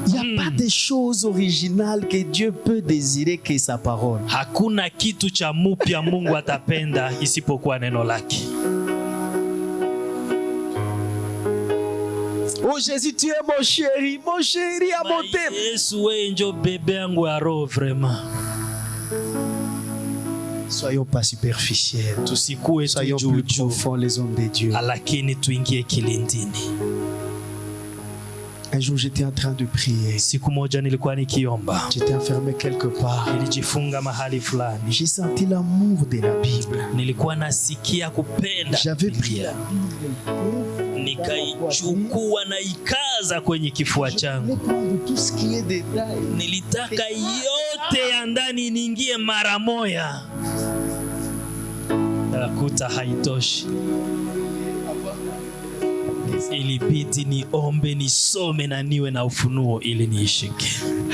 il n'y a pas de choses originales que Dieu peut désirer que sa parole. Hakuna kitu cha mupya Mungu atapenda isipokuwa neno lake. Oh Jésus, tu es mon chéri à mon thème. Yesu, wewe njo bebe yangu ya roho vraiment. Soyons pas superficiels. Tusikue tu Soyons juu plus juu, profonds les hommes de Dieu. lakini tuingie kilindini. Un jour, j'étais en train de prier. Siku moja nilikuwa nikiomba, J'étais enfermé quelque part. nilijifunga mahali fulani, J'ai senti l'amour de la Bible. nilikuwa nasikia kupenda J'avais pris Biblia, nikaichukua na ikaza kwenye kifua changu. tout ce qui est détail. Nilitaka yote ya ndani niingie mara moja, nakuta haitoshi. Ilibidi niombe, nisome na niwe na ufunuo ili niishike.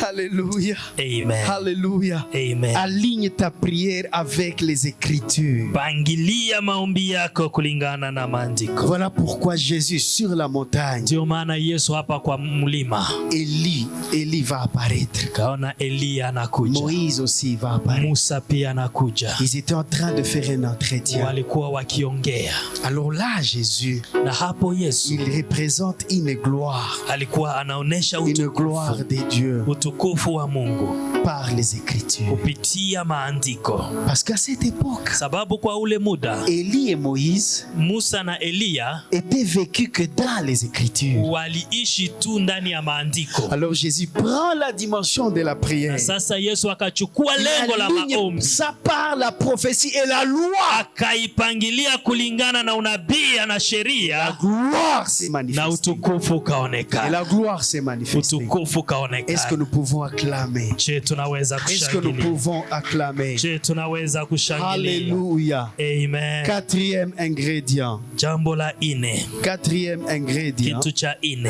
Alléluia. Amen. Alléluia. Amen. Aligne ta prière avec les Écritures. Pangilia maombi yako kulingana na maandiko. Voilà pourquoi Jésus sur la montagne, Ndio maana Yesu hapa kwa mlima Élie va apparaître. kaona Eliya anakuja, Moïse aussi va apparaître. Musa pia anakuja, Ils étaient en train de faire un entretien. walikuwa wakiongea. Alors là, Jésus Na hapo Yesu Yesu il représente une gloire. alikuwa anaonesha Une gloire de Dieu utukufu wa Mungu par les Écritures. kupitia maandiko. Parce qu'à cette époque, Sababu kwa ule muda Élie et Moïse Musa na Eliya étaient vécus que dans les Écritures. waliishi tu ndani ya maandiko. Alors Jésus prend la dimension de la prière. Na sasa Yesu akachukua Il lengo la aligne maombi, ça par la prophétie et la loi. akaipangilia kulingana na unabii na La sheria, gloire s'est na manifestée. utukufu Et ukaonekana. la gloire s'est manifestée. Utukufu Est-ce que ukaonekana. nous pouvons acclamer? Je, tunaweza Est-ce que nous kushangilia. pouvons acclamer? Je, tunaweza kushangilia. Alléluia. Amen. Quatrième ingrédient. Jambo la ine, Quatrième ingrédient, kitu cha ine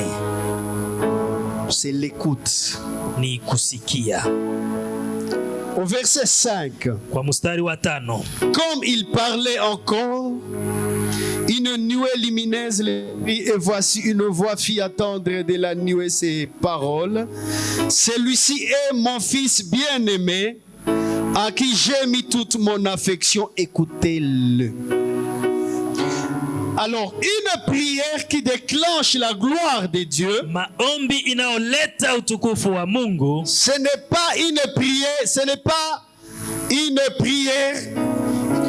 c'est l'écoute. ni kusikia. Au verset 5, Kwa mstari wa 5, comme il parlait encore, une nuée lumineuse les prit, et voici une voix fit attendre de la nuée ces paroles. Celui-ci est mon fils bien-aimé, à qui j'ai mis toute mon affection, écoutez-le. Alors, une prière qui déclenche la gloire de Dieu, maombi inaoleta utukufu wa Mungu ce n'est pas une prière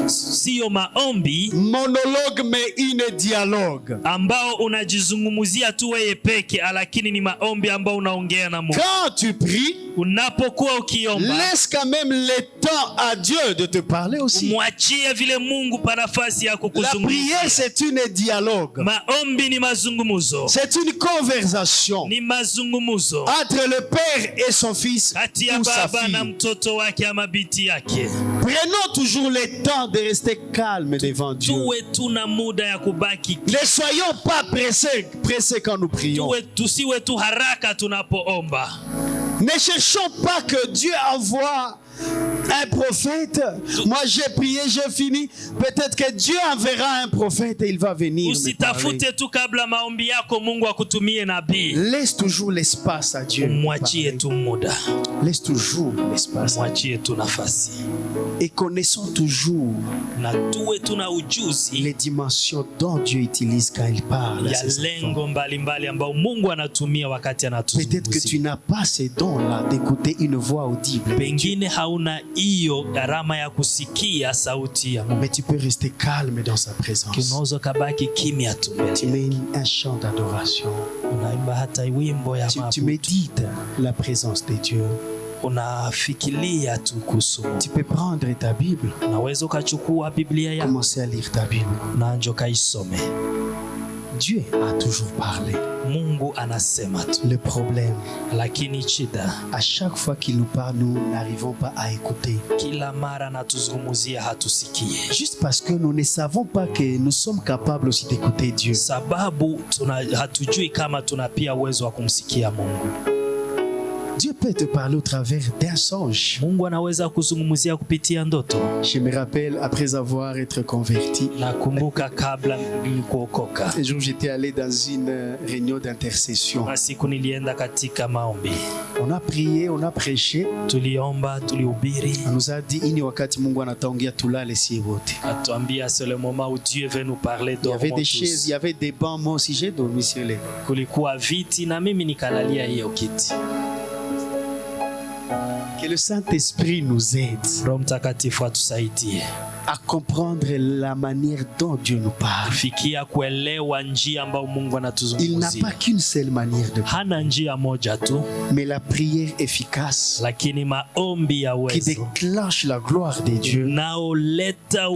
siyo maombi monologue, mais une dialogue. ambao unajizungumzia tu wewe peke, lakini ni maombi ambao unaongea na Mungu. Quand tu pries, Unapokuwa ukiomba, laisse quand même le temps à Dieu de te parler aussi. mwachie vile Mungu pa nafasi ya La kukuzungumzia. prière, c'est une dialogue. Maombi ni mazungumzo, C'est une conversation ni mazungumzo entre le Père et son Fils kati ya ou sa baba na fille. mtoto wake ama binti yake. Prenons toujours le temps de rester calme devant Dieu. Tuwe tuna muda ya kubaki, Ne soyons pas pressés quand nous prions. tusiwe tu haraka tunapoomba. Ne cherchons pas que Dieu envoie un prophète. Moi j'ai prié, j'ai fini. Peut-être que Dieu enverra un prophète et il va venir me parler. Usitafute tu kabla maombi yako Mungu akutumie nabii. Laisse toujours l'espace à Dieu. Mwachie tu muda, Laisse toujours l'espace. mwachie tu nafasi, Et connaissons toujours na tuwe tuna ujuzi les dimensions dont Dieu utilise quand il parle à ya ses enfants. lengo mbalimbali ambao Mungu anatumia wakati Peut-être que tu anatuzungumzia. n'as pas ces dons-là d'écouter une voix audible. Pengine hauna hiyo gharama ya kusikia sauti ya Mungu. Mais tu peux rester calme dans sa présence. Unaweza kabaki kimya tu Tu mbele, mets un chant d'adoration. unaimba hata wimbo ya Tu maabudu, médites la présence de Dieu. unafikiria tu kuhusu. Tu peux prendre ta Bible, Unaweza ukachukua Biblia yako commencer à lire ta Bible. na anjo kaisome. Dieu a toujours parlé. Mungu anasema tu, Le problème, lakini shida à chaque fois qu'il nous parle, nous n'arrivons pas à écouter. kila mara natuzungumzia hatusikie, Juste parce que nous ne savons pas que nous sommes capables aussi d'écouter Dieu. sababu hatujui kama tuna pia uwezo wa kumsikia Mungu. Dieu peut te parler au travers d'un songe. Mungu anaweza kuzungumzia kupitia ndoto. Je me rappelle, après avoir été converti, Nakumbuka kabla nilikuokoka, un jour j'étais allé dans une réunion d'intercession. na siku nilienda katika maombi, On a prié, on a prêché. tuliomba, tulihubiri, On nous a dit, ini wakati Mungu anataongea tulale sie wote. atuambia c'est le moment où Dieu veut nous parler. Il y avait Dormons des chaises, il tous. y avait des bancs. Moi aussi, j'ai dormi sur les bancs. Kulikuwa viti na mimi nikalalia hiyo kiti. Que le Saint-Esprit nous aide Roho Mtakatifu atusaidie à comprendre la manière dont Dieu nous parle. kufikia kuelewa njia ambayo Mungu Il n'a anatuzungumzia. pas qu'une seule manière de parler, Hana njia moja tu, mais la prière efficace lakini maombi ya qui uwezo déclenche la gloire de Dieu. naoleta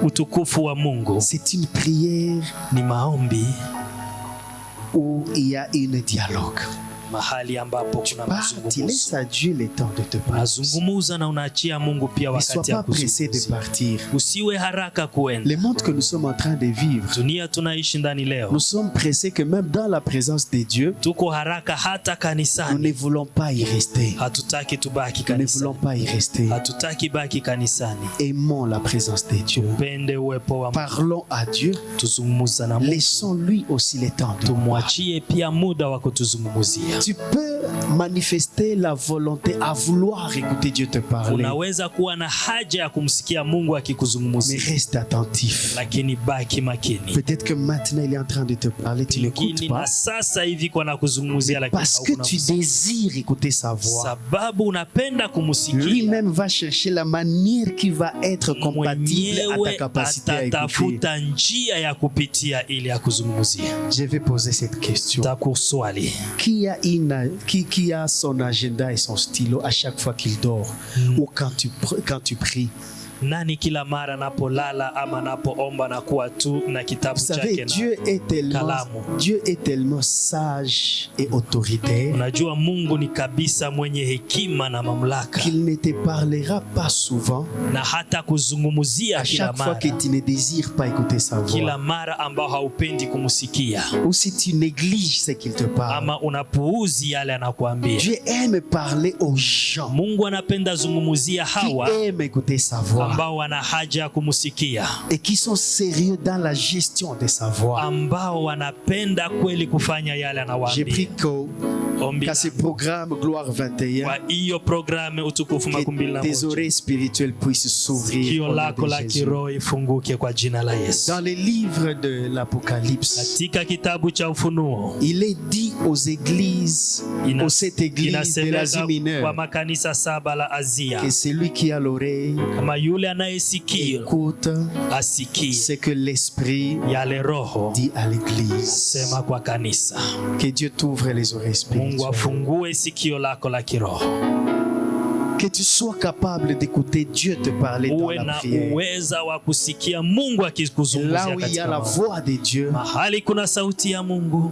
utukufu wa Mungu C'est une prière ni maombi, où il y a un dialogue. mahali ambapo Tu kuna parles, tu laisses mazungumzo. à Dieu le temps de te parler. Unazungumuza na unaachia Mungu pia Ne sois wakati ya pas pressé de kuzungumzia. partir. Usiwe haraka kuenda. Le monde que nous sommes en train de vivre, Dunia tunaishi ndani leo, nous sommes pressés que même dans la présence de Dieu, tuko haraka hata nous kanisani. ne voulons pas y rester. Hatutaki tubaki Nous ne voulons kanisani, pas y rester. hatutaki baki kanisani. Aimons la présence de Dieu. Pende uwepo wa Mungu, Parlons à Dieu. tuzungumuza na Mungu, Laissons-lui aussi le temps de nous parler. tumwachie pia muda wa kutuzungumzia. Tu peux manifester la volonté à vouloir écouter Dieu te parler. Unaweza kuwa na haja ya kumsikia Mungu Mais akikuzungumzia, reste attentif. lakini baki makini. Peut-être que maintenant il est en train de te parler, tu n'écoutes Lakini pas. na sasa hivi kwa nakuzungumzia, lakini Parce que haukuna tu msikia. désires écouter sa voix. Sababu unapenda kumsikia, Lui-même va chercher la manière qui va être compatible à ta mwenyewe capacité à écouter. atatafuta njia ya kupitia ili akuzungumzie. Je vais poser cette question. Takuswali, Qui a son agenda et son stylo à chaque fois qu'il dort ou quand tu pries? nani kila mara napolala ama napoomba na kuwa tu na kitabu Vous savez, chake Dieu est tellement sage et autoritaire Unajua Mungu ni kabisa mwenye hekima na mamlaka, qu'il ne te parlera pas souvent na hata kuzungumzia à kila chaque fois mara, que tu ne désires pas écouter sa kila voix. mara ambao haupendi kumsikia Ou si tu négliges ce qu'il te parle. ama unapuuzi yale anakuambia. Dieu aime parler aux gens Mungu anapenda zungumzia qui hawa aiment écouter sa voix ambao wana haja ya kumsikia, et qui sont sérieux dans la gestion de sa voix. ambao wanapenda kweli kufanya yale J'ai anawaambia. pris Ombi qu'à ce programme Gloire 21, kwa hiyo programu Utukufu que 21, tes oreilles spirituelles puissent s'ouvrir sikio au nom lako de la Jésus. kiroho ifunguke kwa jina la Yesu. Dans les livres de l'Apocalypse, Katika kitabu cha Ufunuo il est dit aux églises, aux sept églises de l'Asie inasemeka kwa mineure, makanisa 7 la Asia, que celui qui a l'oreille kama yule anayesikia écoute asikie ce que l'Esprit yale Roho dit à l'église. sema kwa kanisa. Que Dieu t'ouvre les oreilles Mungu spirituelles. afungue sikio lako la kiroho, Que tu sois capable d'écouter Dieu te parler dans uwe la na prière. uweza wa kusikia Mungu Là akikuzungumzia où il y a katika la maombi. voix de Dieu, Mahali kuna sauti ya Mungu,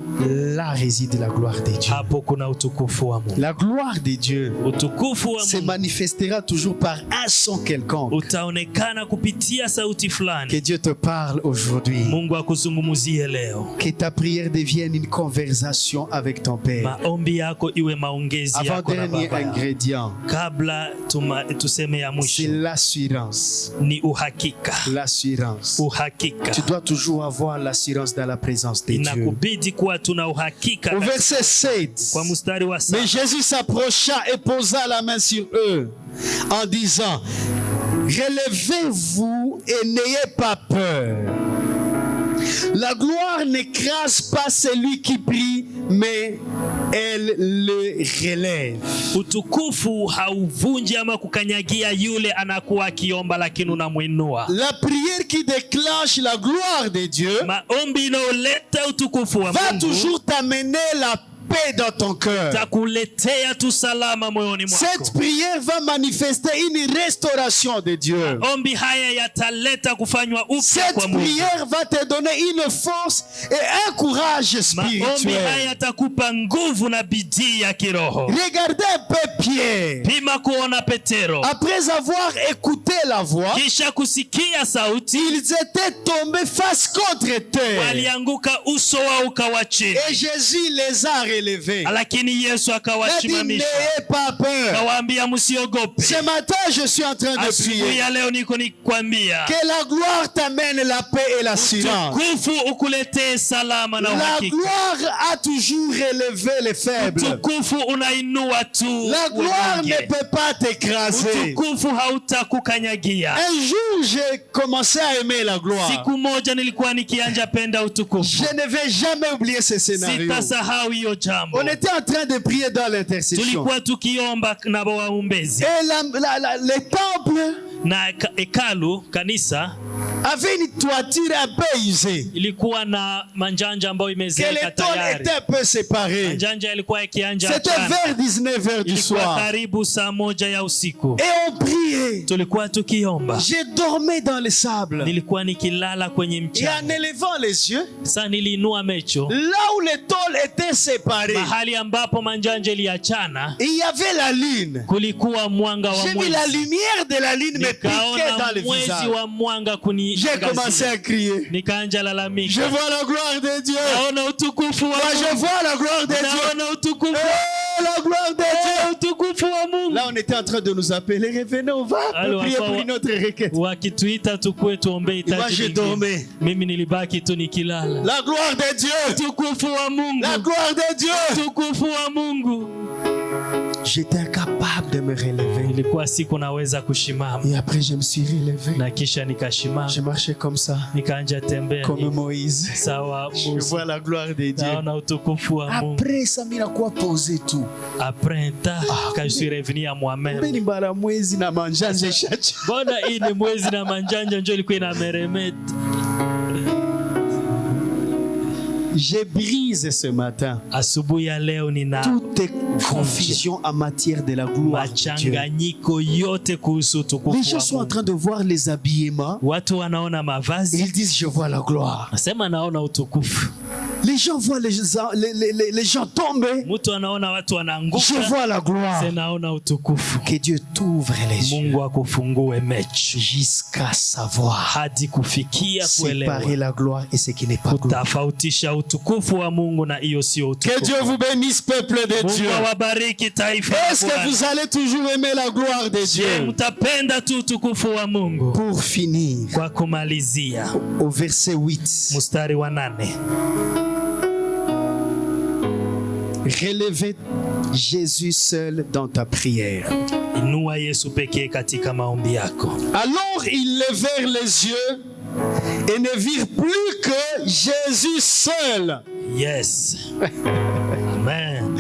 là réside la gloire de Dieu. hapo kuna utukufu wa Mungu. La gloire de Dieu Utukufu wa se Mungu manifestera toujours par un son quelconque. utaonekana kupitia sauti Que fulani. Dieu te parle aujourd'hui. Mungu akuzungumzie leo. Que ta prière devienne une conversation avec ton Père. Maombi yako iwe maongezi yako na Avant-dernier Baba yako. ingrédient, Kabla tuseme ya c'est mwisho l'assurance. ni uhakika. L'assurance. Uhakika, Tu dois toujours avoir l'assurance dans la présence de Dieu. inakubidi kuwa tuna uhakika. Au verset 7, Kwa mstari wa mais 7, Jésus s'approcha et posa la main sur eux en disant, relevez-vous et n'ayez pas peur. La gloire n'écrase pas celui qui prie, mais elle le relève. utukufu hauvunji ama kukanyagia yule anakuwa akiomba, lakini unamwinua. La prière qui déclenche la gloire de Dieu Maombi inayoleta utukufu wa va Mungu toujours t'amener la paix dans ton cœur. takuletea tu salama moyoni mwako. Cette prière va manifester une restauration de Dieu. Ombi haya yataleta kufanywa upya Cette kwa Mungu. prière va te donner une force et un courage Maombi haya spirituel. yatakupa nguvu na bidii ya kiroho. Regardez un peu Pierre. Pima kuona Petero, Après avoir écouté la voix, kisha kusikia sauti, ils étaient tombés face contre terre. walianguka uso wao ukawa chini, Et Jésus les a relevés. lakini Yesu Il a dit, akawasimamisha, n'ayez pas peur. akawaambia msiogope. Ce matin, je suis en train de Asubuhi prier. ya leo niko nikwambia, Que la gloire t'amène la paix et l'assurance. utukufu ukuletee salama na La uhakika. gloire a toujours relevé les faibles. Utukufu unainua tu La gloire wanyonge. ne peut pas t'écraser. Utukufu hautakukanyagia. Un jour, j'ai commencé à aimer la gloire. Siku moja nilikuwa nikianja penda utukufu. Je ne vais jamais oublier ce scénario. Sitasahau hiyo jambo. On était en train de prier dans l'intercession. Tulikuwa tukiomba na waombezi, Et le temple na hekalu kanisa avait une toiture un peu usée. ilikuwa na manjanja ambayo Que les imezeeka tôles tayari. étaient un peu séparées. Manjanja ilikuwa ikianja C'était achana. vers 19h du Ilikuwa soir. karibu saa 1 ya usiku. Et on priait. Tulikuwa tukiomba. Je dormais dans le sable. Nilikuwa nikilala kwenye Et en mchanga. élevant les yeux, Sasa niliinua macho là où les tôles étaient séparées, mahali ambapo manjanja iliachana, il y avait la lune. kulikuwa mwanga wa J'ai vu la mwezi. lumière de la lune me piquer dans Nikaona le mwezi visage. wa mwanga J'ai commencé kuniangazia. à crier. Nikaanja Je lalamika. vois la gloire de Dieu. Naona utukufu wa Moi, je Mungu. vois la gloire de Dieu. Naona utukufu. la gloire de Dieu. Utukufu wa Mungu. Là, on était en train de nous appeler. Revenez, on va prier pour une autre requête. Wakituita tukue tuombe Et moi, je hitaji dormais. lingine. Mimi nilibaki tu nikilala. La gloire de Dieu. Utukufu wa Mungu. La gloire de Dieu. Utukufu wa Mungu. J'étais incapable de me relever. Ilikuwa siku naweza kushimama. Et après, je me suis relevé. Na kisha nikashimama. Je marchais comme ça. Nikaanja tembea. Comme Moïse. Sawa Je Musa. vois la gloire de Dieu. Naona utukufu wa Mungu. Après ça, il a quoi poser tout. Après ta quand je suis revenu à moi-même. Mbeni mbala mwezi na manjanja chacha. Bona hii ni mwezi na manjanja ndio ilikuwa inameremeta. Je brise ce matin Asubuhi ya leo nina toute confusion en matière de la gloire de Dieu. machanganyiko yote kuhusu utukufu Les gens wa sont en Mungu. train de voir les habillements. Watu wanaona mavazi, Ils disent, je vois la gloire. nasema naona utukufu. Les gens voient les gens tomber. Mtu anaona watu Je wanaanguka, vois la gloire. sasa naona utukufu. Que Dieu t'ouvre les yeux Mungu akufungue macho jusqu'à savoir hadi kufikia séparer kuelewa, la gloire et ce qui n'est pas gloire. kutofautisha utukufu wa Mungu na hiyo sio Que utukufu. Dieu vous bénisse, peuple de Dieu. Mungu awabariki taifa la Est-ce que Bwana. vous allez toujours aimer la gloire de Je, Dieu? mtapenda tu utukufu wa Mungu. Pour finir, Kwa kumalizia, au verset 8, mstari wa 8. relevez Jésus seul dans ta prière. Inua Yesu pekee katika maombi yako. Alors ils levèrent les yeux et ne virent plus que Jésus seul. Yes. Amen.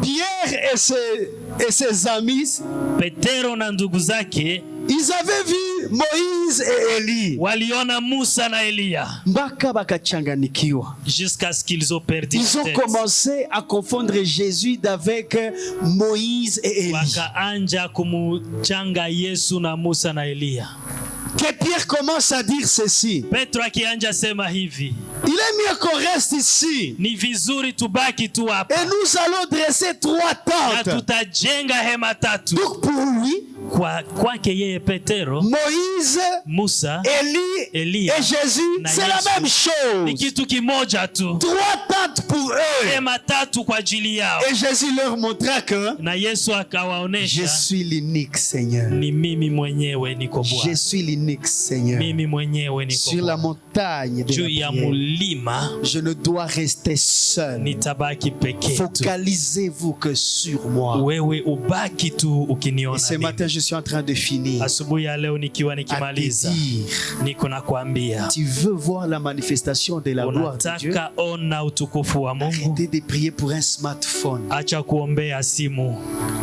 Pierre et ses amis, Petero na ndugu zake ils avaient vu Moïse et Élie. waliona Musa na Eliya Mpaka bakachanganikiwa. jusqu'à ce qu'ils ont perdu Ils la ont tête. commencé à confondre Jésus avec Moïse et Élie. Wakaanja kumuchanga Yesu na Musa na Eliya. Que Pierre commence à dire ceci. Petro akianja sema hivi, Il est mieux qu'on reste ici. ni vizuri tubaki tu Et hapa nous allons dresser 3 na tentes. tutajenga hema tatu. Donc pour lui, Kwake yeye Petero, Moïse, Musa, Élie Eliya et Jésus, na c'est la Yesu même ni chose. kitu kimoja tu, 3 tentes pour eux. hema tatu kwa ajili yao. Et Jésus leur montra que Na Yesu je akawaonesha, suis l'unique Seigneur. ni mimi mwenyewe niko Je Bwana, suis l'unique Seigneur. mimi mwenyewe niko Sur la Bwana. montagne de Juu la ya prière, mulima je ne dois rester seul. nitabaki pekee tu, Focalisez-vous que sur moi. wewe ubaki tu Et ukiniona ce mimi. matin, je suis en train de finir Asubuhi ya leo nikiwa à te nikimaliza, dire, niko nakwambia, tu veux voir la manifestation de la gloire de Dieu? unataka ona utukufu wa Mungu, Arrêtez de prier pour un smartphone. acha kuombea simu,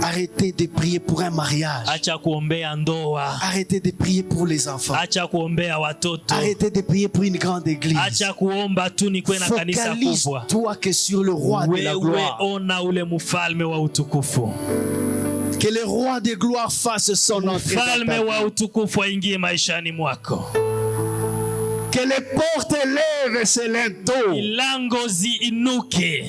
Arrêtez de prier pour un mariage. acha kuombea ndoa, Arrêtez de prier pour les enfants. acha kuombea watoto, Arrêtez de prier pour une grande église. acha kuomba tu nikwe na kanisa kubwa. Focalise-toi que sur le roi de la Wewe gloire. ona ule mfalme wa utukufu, Que le roi de gloire fasse son entrée dans mfalme ta wa vie. utukufu aingie maishani mwako, Que les portes lèvent ses linteaux. milango ziinuke,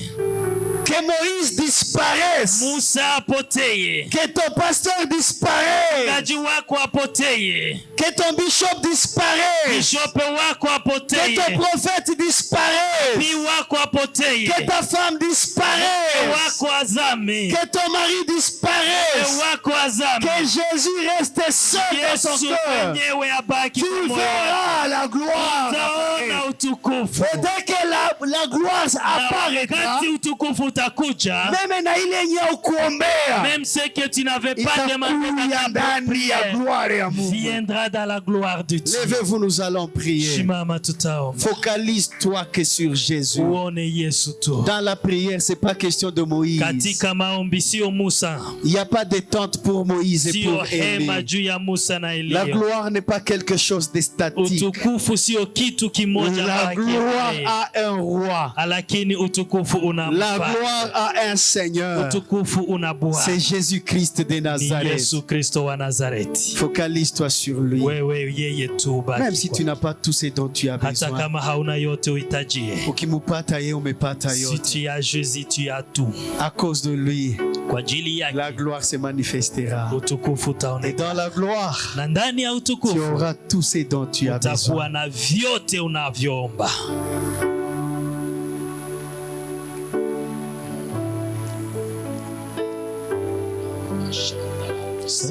Que Moïse disparaisse. Musa apoteye, Que ton pasteur disparaisse. mchungaji wako apoteye, Que ton bishop disparaisse. bishope wako Que apoteye, ton prophète disparaisse. pi wako apoteye, Que ta femme disparaisse. wako azame, Que ton mari disparaisse. wako azame, Que Jésus reste seul dans son Yesu cœur. mwenyewe abaki Tu kwa moyo wako. verras la gloire. Utaona utukufu. Et dès que la gloire Na apparaîtra, wakati utukufu utakuja, même na ile yenye ukuombea même ce que tu n'avais pas demandé dans itakuya ta ndani ya prière gloire ya Mungu. viendra dans la gloire de Dieu. Levez-vous, nous allons prier. Shimama tutaomba. Focalise-toi que sur Jésus. Uone Yesu tu. Dans la prière, c'est pas question de Moïse. Katika maombi sio Musa, Il n'y a pas de tente pour Moïse et sio pour hema Élie. juu ya Musa na La Eliya. gloire n'est pas quelque chose de statique. Utukufu sio kitu kimoja La pekee. gloire a un roi. Lakini utukufu una La mfalme. gloire a un Seigneur. Utukufu una Bwana. C'est Jésus-Christ de Ni Nazareth. Yesu Kristo wa Nazareti. Focalise-toi sur lui. Wewe yeye tu Même baki si kwa. tu n'as pas tout ce dont tu as Hata besoin. kama hauna yote uhitajie. Ukimupata yeye umepata Si yote. tu as Jésus, tu as tout. À cause de lui, Kwa ajili la yake gloire se manifestera. utukufu Et utaonekana. dans la gloire, Na ndani ya tu utukufu auras tout ce dont tu as besoin. utakuwa na vyote unavyoomba.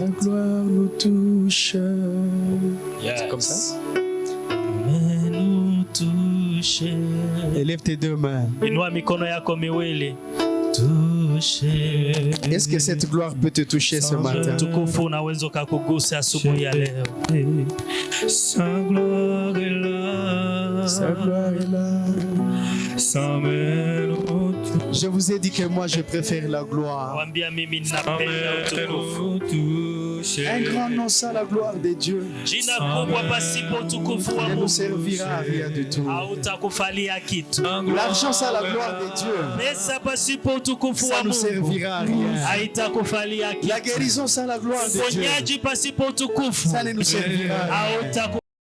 Ta gloire nous touche. Yes. C'est comme ça? Mais nous touche. Élève tes deux mains. Inua mikono yako miwili. Touche. Est-ce que cette gloire peut te toucher ce matin? Tukufu unaweza kukugusa asubuhi ya leo. Sa gloire est là. Sa gloire est là. Sa main. Je vous ai dit que moi je préfère la gloire. Wambia mimi ninapenda utukufu. Un grand nom sans la gloire de Dieu Jina kubwa pasipo utukufu wa ne nous Mungu servira à rien du tout. hautakufalia kitu. L'argent sans la gloire de Dieu, Pesa pasipo utukufu ça wa nous Mungu servira à rien. haitakufalia La kitu. guérison sans la gloire de Dieu, Uponyaji pasipo utukufu ça ne nous servira à rien. hautakufalia